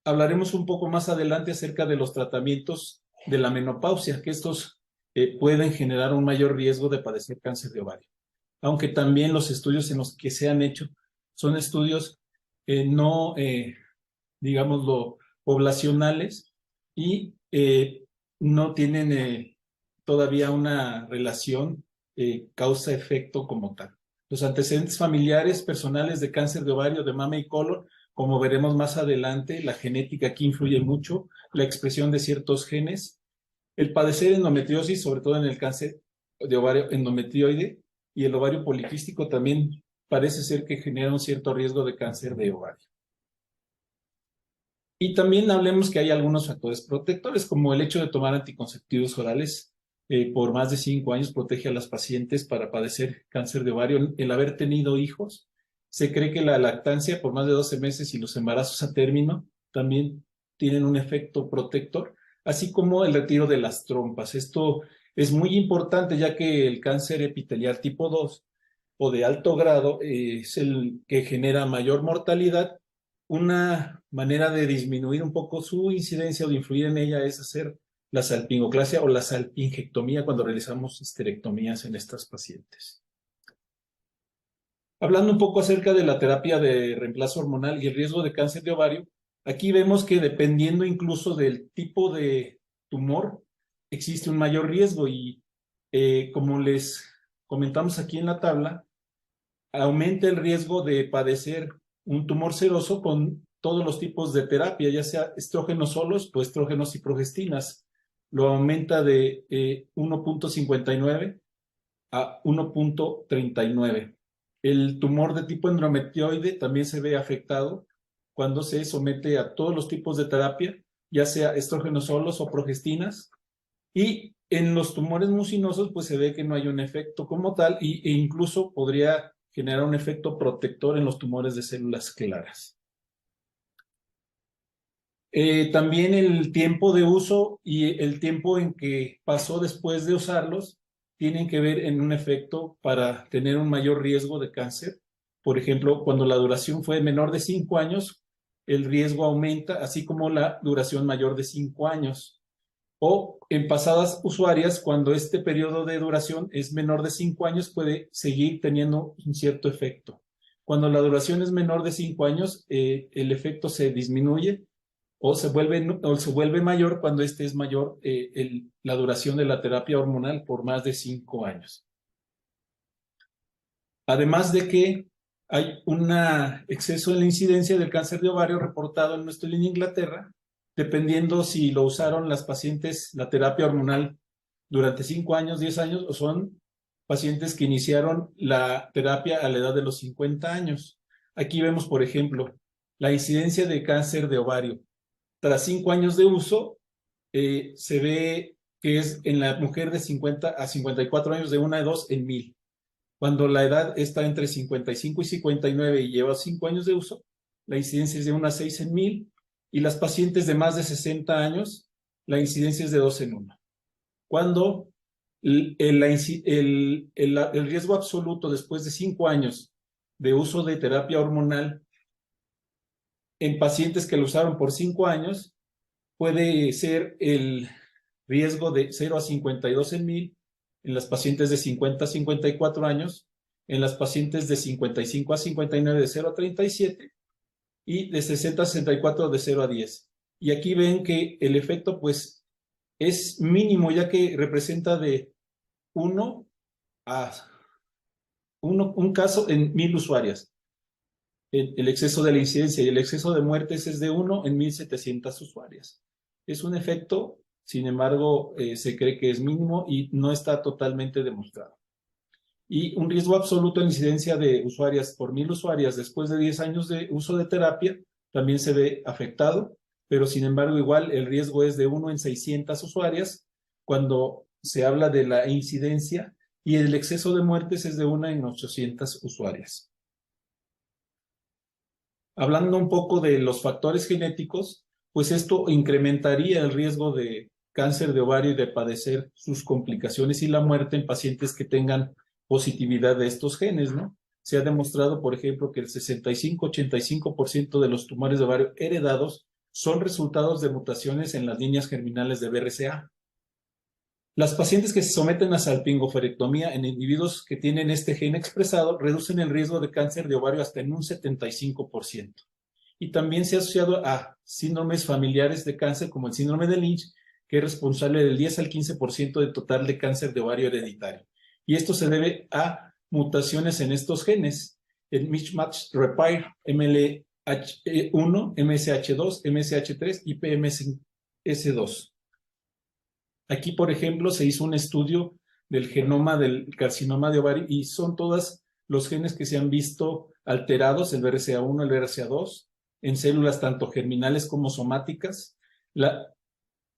hablaremos un poco más adelante acerca de los tratamientos de la menopausia, que estos pueden generar un mayor riesgo de padecer cáncer de ovario. Aunque también los estudios en los que se han hecho son estudios no, digámoslo, poblacionales y no tienen todavía una relación causa-efecto como tal. Los antecedentes familiares personales de cáncer de ovario, de mama y colon, como veremos más adelante, la genética aquí influye mucho, la expresión de ciertos genes, el padecer endometriosis, sobre todo en el cáncer de ovario endometrioide, y el ovario poliquístico también parece ser que genera un cierto riesgo de cáncer de ovario. Y también hablemos que hay algunos factores protectores, como el hecho de tomar anticonceptivos orales por más de 5 años protege a las pacientes para padecer cáncer de ovario. El haber tenido hijos, se cree que la lactancia por más de 12 meses y los embarazos a término también tienen un efecto protector, así como el retiro de las trompas. Esto es muy importante ya que el cáncer epitelial tipo 2 o de alto grado es el que genera mayor mortalidad. Una manera de disminuir un poco su incidencia o de influir en ella es hacer la salpingoclasia o la salpingectomía cuando realizamos histerectomías en estas pacientes. Hablando un poco acerca de la terapia de reemplazo hormonal y el riesgo de cáncer de ovario, aquí vemos que dependiendo incluso del tipo de tumor, existe un mayor riesgo y como les comentamos aquí en la tabla, aumenta el riesgo de padecer un tumor seroso con todos los tipos de terapia, ya sea estrógenos solos o estrógenos y progestinas. Lo aumenta de 1.59 a 1.39. El tumor de tipo endometrioide también se ve afectado cuando se somete a todos los tipos de terapia, ya sea estrógenos solos o progestinas. Y en los tumores mucinosos, pues se ve que no hay un efecto como tal e incluso podría generar un efecto protector en los tumores de células claras. También el tiempo de uso y el tiempo en que pasó después de usarlos tienen que ver en un efecto para tener un mayor riesgo de cáncer. Por ejemplo, cuando la duración fue menor de 5 años, el riesgo aumenta, así como la duración mayor de 5 años. O en pasadas usuarias, cuando este periodo de duración es menor de 5 años, puede seguir teniendo un cierto efecto. Cuando la duración es menor de 5 años, el efecto se disminuye o se vuelve mayor cuando este es mayor la duración de la terapia hormonal por más de 5 años. Además de que hay un exceso en la incidencia del cáncer de ovario reportado en nuestro en Inglaterra, dependiendo si lo usaron las pacientes la terapia hormonal durante 5 años, 10 años, o son pacientes que iniciaron la terapia a la edad de los 50 años. Aquí vemos, por ejemplo, la incidencia de cáncer de ovario. Tras 5 años de uso, se ve que es en la mujer de 50 a 54 años de 1 a 2 en 1000. Cuando la edad está entre 55 y 59 y lleva 5 años de uso, la incidencia es de 1 a 6 en 1000, y las pacientes de más de 60 años, la incidencia es de 2 en 1. Cuando el riesgo absoluto después de 5 años de uso de terapia hormonal en pacientes que lo usaron por 5 años, puede ser el riesgo de 0 a 52 en 1000 en las pacientes de 50 a 54 años, en las pacientes de 55 a 59 de 0 a 37 y de 60 a 64 de 0 a 10. Y aquí ven que el efecto pues es mínimo, ya que representa de 1 a un caso en 1000 usuarias. El exceso de la incidencia y el exceso de muertes es de 1 en 1700 usuarias. Es un efecto, sin embargo, se cree que es mínimo y no está totalmente demostrado. Y un riesgo absoluto en incidencia de usuarias por 1000 usuarias después de 10 años de uso de terapia también se ve afectado, pero sin embargo igual el riesgo es de 1 en 600 usuarias cuando se habla de la incidencia, y el exceso de muertes es de 1 en 800 usuarias. Hablando un poco de los factores genéticos, pues esto incrementaría el riesgo de cáncer de ovario y de padecer sus complicaciones y la muerte en pacientes que tengan positividad de estos genes, ¿no? Se ha demostrado, por ejemplo, que el 65-85% de los tumores de ovario heredados son resultados de mutaciones en las líneas germinales de BRCA. Las pacientes que se someten a salpingoferectomía en individuos que tienen este gen expresado reducen el riesgo de cáncer de ovario hasta en un 75%. Y también se ha asociado a síndromes familiares de cáncer como el síndrome de Lynch, que es responsable del 10 al 15% del total de cáncer de ovario hereditario. Y esto se debe a mutaciones en estos genes, el mismatch repair, MLH1, MSH2, MSH3 y PMS2. Aquí, por ejemplo, se hizo un estudio del genoma del carcinoma de ovario y son todos los genes que se han visto alterados, el BRCA1, el BRCA2, en células tanto germinales como somáticas. La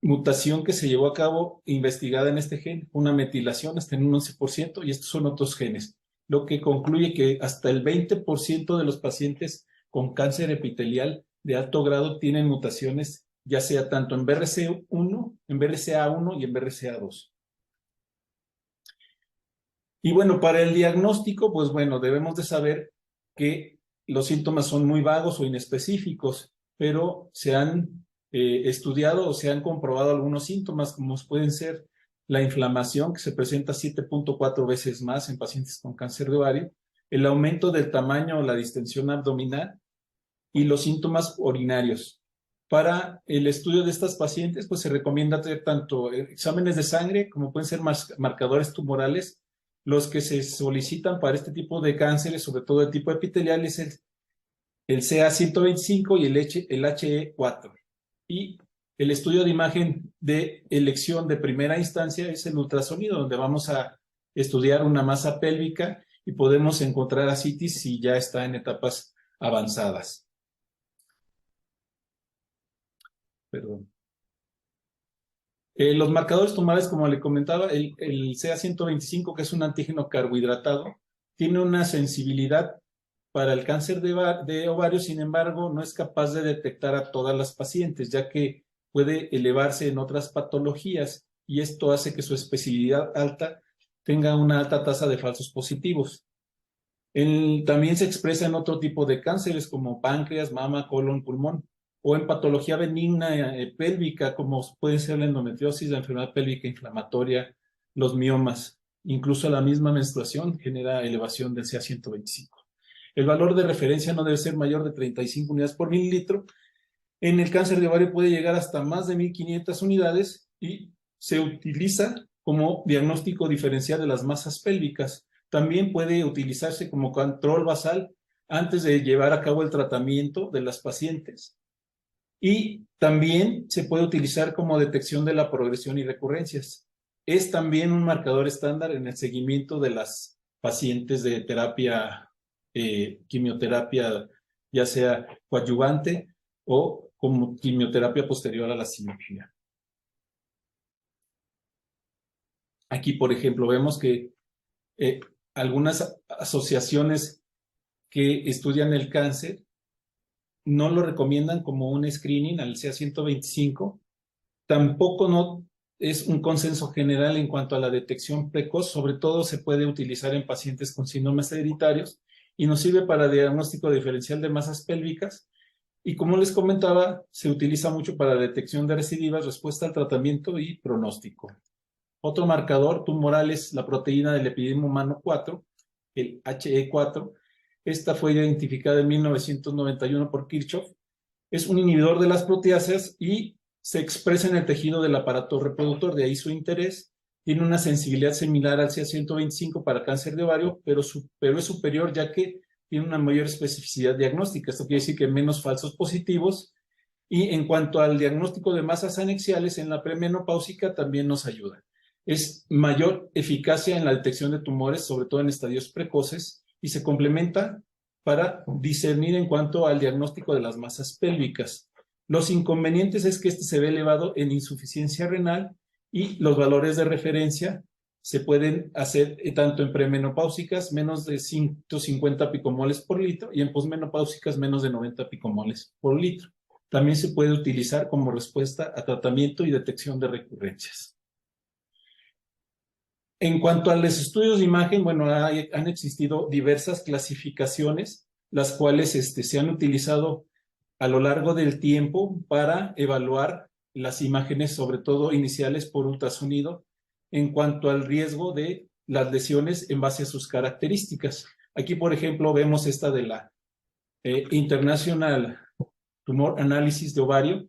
mutación que se llevó a cabo investigada en este gen, una metilación hasta en un 11%, y estos son otros genes, lo que concluye que hasta el 20% de los pacientes con cáncer epitelial de alto grado tienen mutaciones, ya sea tanto en BRCA1 y en BRCA2. Y bueno, para el diagnóstico, pues bueno, debemos de saber que los síntomas son muy vagos o inespecíficos, pero se han estudiado o se han comprobado algunos síntomas, como pueden ser la inflamación, que se presenta 7.4 veces más en pacientes con cáncer de ovario, el aumento del tamaño o la distensión abdominal y los síntomas urinarios. Para el estudio de estas pacientes, pues se recomienda hacer tanto exámenes de sangre como pueden ser marcadores tumorales. Los que se solicitan para este tipo de cánceres, sobre todo de tipo epitelial, es el CA125 y el HE4. Y el estudio de imagen de elección de primera instancia es el ultrasonido, donde vamos a estudiar una masa pélvica y podemos encontrar ascitis si ya está en etapas avanzadas. Perdón. Los marcadores tumorales, como le comentaba, el CA125, que es un antígeno carbohidratado, tiene una sensibilidad para el cáncer de ovario, sin embargo, no es capaz de detectar a todas las pacientes, ya que puede elevarse en otras patologías y esto hace que su especificidad alta tenga una alta tasa de falsos positivos. También se expresa en otro tipo de cánceres como páncreas, mama, colon, pulmón, o en patología benigna pélvica, como puede ser la endometriosis, la enfermedad pélvica inflamatoria, los miomas. Incluso la misma menstruación genera elevación del CA125. El valor de referencia no debe ser mayor de 35 unidades por mililitro. En el cáncer de ovario puede llegar hasta más de 1.500 unidades y se utiliza como diagnóstico diferencial de las masas pélvicas. También puede utilizarse como control basal antes de llevar a cabo el tratamiento de las pacientes. Y también se puede utilizar como detección de la progresión y recurrencias. Es también un marcador estándar en el seguimiento de las pacientes de terapia, quimioterapia, ya sea coadyuvante o como quimioterapia posterior a la cirugía. Aquí, por ejemplo, vemos que algunas asociaciones que estudian el cáncer no lo recomiendan como un screening al CA125. Tampoco no es un consenso general en cuanto a la detección precoz. Sobre todo se puede utilizar en pacientes con síndromes hereditarios y nos sirve para diagnóstico diferencial de masas pélvicas. Y como les comentaba, se utiliza mucho para detección de recidivas, respuesta al tratamiento y pronóstico. Otro marcador tumoral es la proteína del epidermo humano 4, el HE4. Esta fue identificada en 1991 por Kirchhoff. Es un inhibidor de las proteasas y se expresa en el tejido del aparato reproductor, de ahí su interés. Tiene una sensibilidad similar al CA125 para cáncer de ovario, pero es superior ya que tiene una mayor especificidad diagnóstica. Esto quiere decir que menos falsos positivos. Y en cuanto al diagnóstico de masas anexiales en la premenopáusica, también nos ayuda. Es mayor eficacia en la detección de tumores, sobre todo en estadios precoces, y se complementa para discernir en cuanto al diagnóstico de las masas pélvicas. Los inconvenientes es que este se ve elevado en insuficiencia renal y los valores de referencia se pueden hacer tanto en premenopáusicas menos de 150 picomoles por litro y en posmenopáusicas menos de 90 picomoles por litro. También se puede utilizar como respuesta a tratamiento y detección de recurrencias. En cuanto a los estudios de imagen, bueno, han existido diversas clasificaciones, las cuales se han utilizado a lo largo del tiempo para evaluar las imágenes, sobre todo iniciales por ultrasonido, en cuanto al riesgo de las lesiones en base a sus características. Aquí, por ejemplo, vemos esta de la International Tumor Analysis de ovario,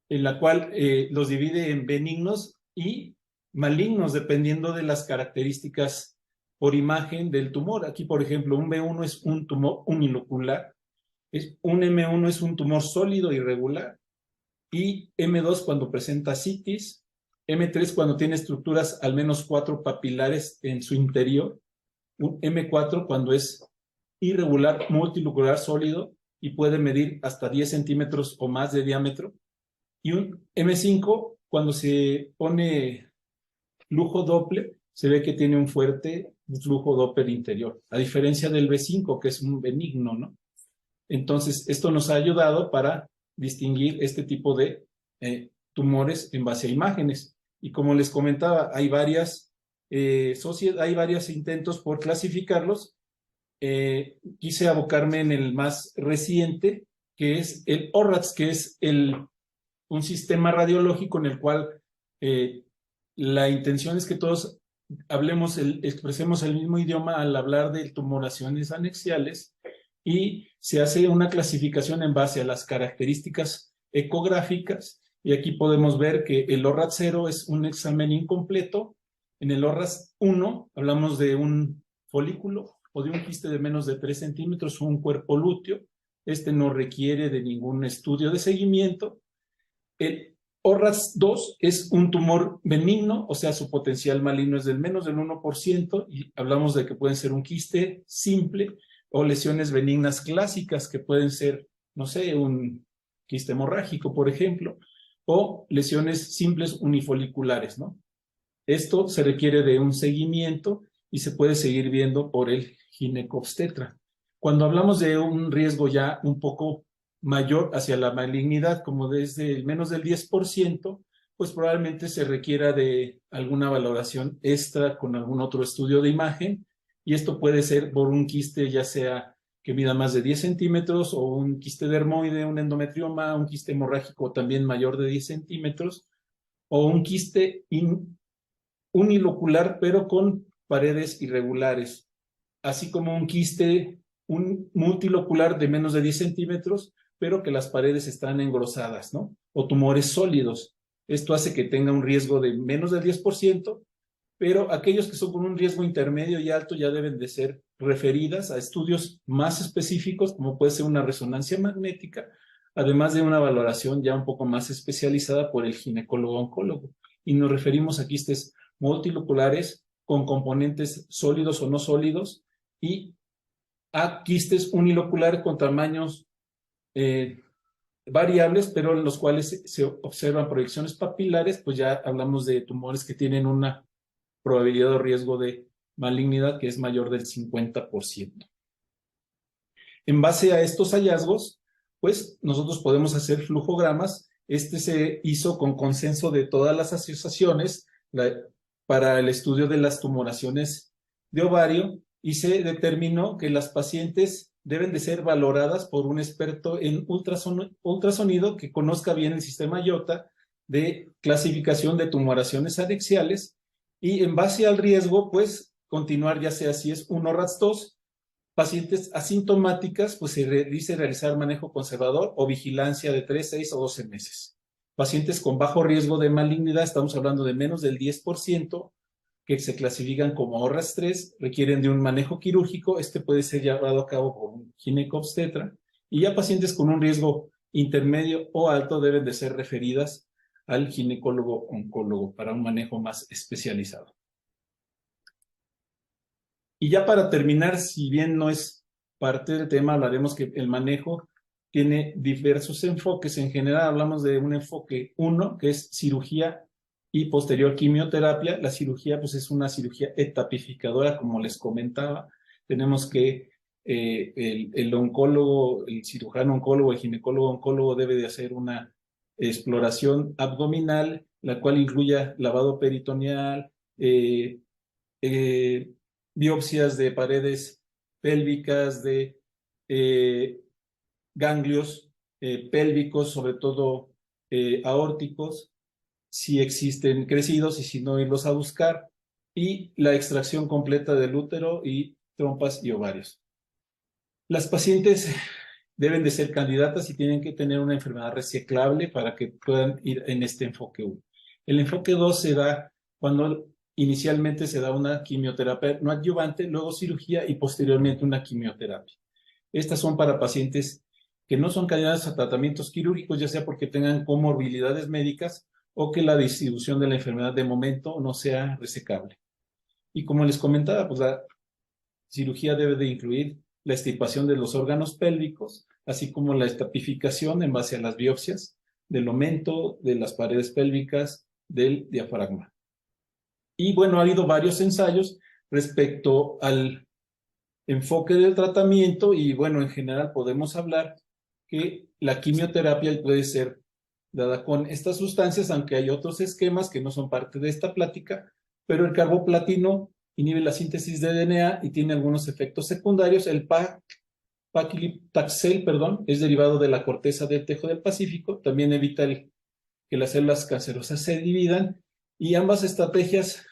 en la cual los divide en benignos y malignos, dependiendo de las características por imagen del tumor. Aquí, por ejemplo, un B1 es un tumor unilocular, un M1 es un tumor sólido irregular, y M2 cuando presenta citis, M3 cuando tiene estructuras al menos 4 papilares en su interior, un M4 cuando es irregular, multilocular sólido y puede medir hasta 10 centímetros o más de diámetro, y un M5 cuando se pone flujo Doppler, se ve que tiene un fuerte flujo Doppler interior, a diferencia del B5, que es un benigno, ¿no? Entonces, esto nos ha ayudado para distinguir este tipo de tumores en base a imágenes. Y como les comentaba, hay varios intentos por clasificarlos. Quise abocarme en el más reciente, que es el ORRATS, que es un sistema radiológico en el cual la intención es que todos expresemos el mismo idioma al hablar de tumoraciones anexiales, y se hace una clasificación en base a las características ecográficas, y aquí podemos ver que el ORRAT 0 es un examen incompleto. En el ORRAT 1 hablamos de un folículo o de un quiste de menos de 3 centímetros o un cuerpo lúteo. Este no requiere de ningún estudio de seguimiento. El ORRAT 2 es un tumor benigno, o sea, su potencial maligno es del menos del 1%, y hablamos de que pueden ser un quiste simple o lesiones benignas clásicas que pueden ser, no sé, un quiste hemorrágico, por ejemplo, o lesiones simples unifoliculares, ¿no? Esto se requiere de un seguimiento y se puede seguir viendo por el ginecobstetra. Cuando hablamos de un riesgo ya un poco mayor hacia la malignidad, como desde el menos del 10%, pues probablemente se requiera de alguna valoración extra con algún otro estudio de imagen, y esto puede ser por un quiste ya sea que mida más de 10 centímetros o un quiste dermoide, un endometrioma, un quiste hemorrágico también mayor de 10 centímetros, o un quiste unilocular pero con paredes irregulares, así como un quiste multilocular de menos de 10 centímetros, pero que las paredes están engrosadas, ¿no? O tumores sólidos. Esto hace que tenga un riesgo de menos del 10%, pero aquellos que son con un riesgo intermedio y alto ya deben de ser referidas a estudios más específicos, como puede ser una resonancia magnética, además de una valoración ya un poco más especializada por el ginecólogo-oncólogo. Y nos referimos a quistes multiloculares con componentes sólidos o no sólidos, y a quistes uniloculares con tamaños variables, pero en los cuales se observan proyecciones papilares, pues ya hablamos de tumores que tienen una probabilidad o riesgo de malignidad que es mayor del 50%. En base a estos hallazgos, pues nosotros podemos hacer flujogramas. Este se hizo con consenso de todas las asociaciones para el estudio de las tumoraciones de ovario, y se determinó que las pacientes deben de ser valoradas por un experto en ultrasonido que conozca bien el sistema IOTA de clasificación de tumoraciones anexiales, y en base al riesgo, pues continuar ya sea si es un ORRAT 2, pacientes asintomáticas, pues se dice realizar manejo conservador o vigilancia de 3, 6 o 12 meses. Pacientes con bajo riesgo de malignidad, estamos hablando de menos del 10%, que se clasifican como ORRAT 3, requieren de un manejo quirúrgico. Este puede ser llevado a cabo por un ginecobstetra, y ya pacientes con un riesgo intermedio o alto deben de ser referidas al ginecólogo-oncólogo para un manejo más especializado. Y ya para terminar, si bien no es parte del tema, hablaremos que el manejo tiene diversos enfoques. En general hablamos de un enfoque 1, que es cirugía y posterior quimioterapia. La cirugía pues es una cirugía etapificadora, como les comentaba. Tenemos que el oncólogo, el cirujano oncólogo, el ginecólogo oncólogo debe de hacer una exploración abdominal, la cual incluya lavado peritoneal, biopsias de paredes pélvicas, de ganglios pélvicos, sobre todo aórticos, si existen crecidos y si no, irlos a buscar, y la extracción completa del útero y trompas y ovarios. Las pacientes deben de ser candidatas y tienen que tener una enfermedad reseclable para que puedan ir en este enfoque 1. El enfoque 2 se da cuando inicialmente se da una quimioterapia no adyuvante, luego cirugía y posteriormente una quimioterapia. Estas son para pacientes que no son candidatos a tratamientos quirúrgicos, ya sea porque tengan comorbilidades médicas o que la distribución de la enfermedad de momento no sea resecable. Y como les comentaba, pues la cirugía debe de incluir la extirpación de los órganos pélvicos, así como la estratificación en base a las biopsias del omento, de las paredes pélvicas, del diafragma. Y bueno, ha habido varios ensayos respecto al enfoque del tratamiento y bueno, en general podemos hablar que la quimioterapia puede ser dada con estas sustancias, aunque hay otros esquemas que no son parte de esta plática, pero el carboplatino inhibe la síntesis de DNA y tiene algunos efectos secundarios. El paclitaxel, es derivado de la corteza del tejo del Pacífico, también evita que las células cancerosas se dividan y ambas estrategias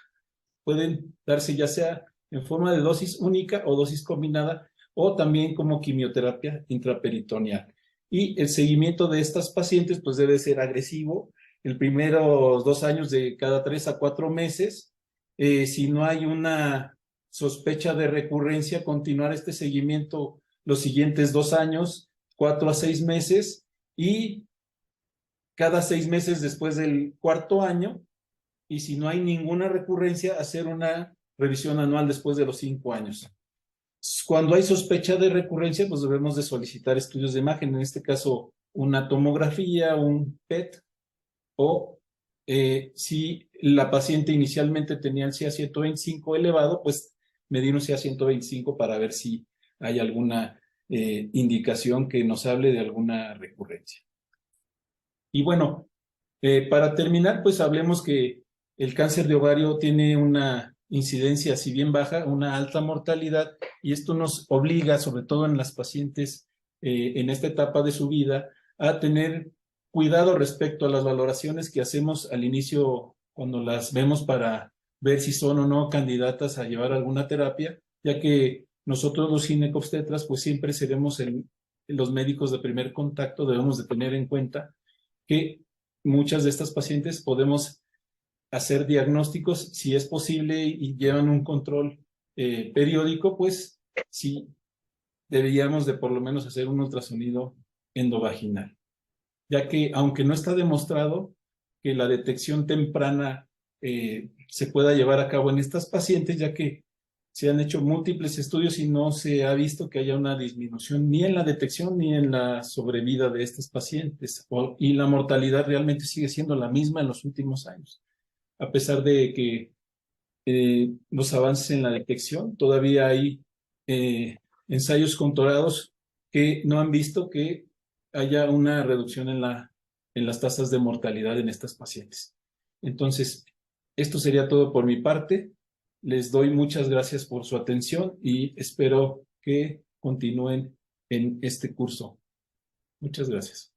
pueden darse ya sea en forma de dosis única o dosis combinada o también como quimioterapia intraperitoneal. Y el seguimiento de estas pacientes pues debe ser agresivo, el primeros 2 años de cada 3 a 4 meses. Si no hay una sospecha de recurrencia, continuar este seguimiento los siguientes 2 años, 4 a 6 meses y cada 6 meses después del 4.º año. Y si no hay ninguna recurrencia, hacer una revisión anual después de los 5 años. Cuando hay sospecha de recurrencia, pues debemos de solicitar estudios de imagen, en este caso una tomografía, un PET, o si la paciente inicialmente tenía el CA125 elevado, pues medir un CA125 para ver si hay alguna indicación que nos hable de alguna recurrencia. Y bueno, para terminar, pues hablemos que el cáncer de ovario tiene una incidencia, si bien baja, una alta mortalidad, y esto nos obliga, sobre todo en las pacientes en esta etapa de su vida, a tener cuidado respecto a las valoraciones que hacemos al inicio cuando las vemos para ver si son o no candidatas a llevar alguna terapia, ya que nosotros los ginecobstetras pues siempre seremos los médicos de primer contacto, debemos de tener en cuenta que muchas de estas pacientes podemos hacer diagnósticos si es posible y llevan un control periódico, pues sí deberíamos de por lo menos hacer un ultrasonido endovaginal, ya que aunque no está demostrado que la detección temprana se pueda llevar a cabo en estas pacientes, ya que se han hecho múltiples estudios y no se ha visto que haya una disminución ni en la detección ni en la sobrevida de estas pacientes, y la mortalidad realmente sigue siendo la misma en los últimos años. A pesar de que los avances en la detección, todavía hay ensayos controlados que no han visto que haya una reducción en las tasas de mortalidad en estas pacientes. Entonces, esto sería todo por mi parte. Les doy muchas gracias por su atención y espero que continúen en este curso. Muchas gracias.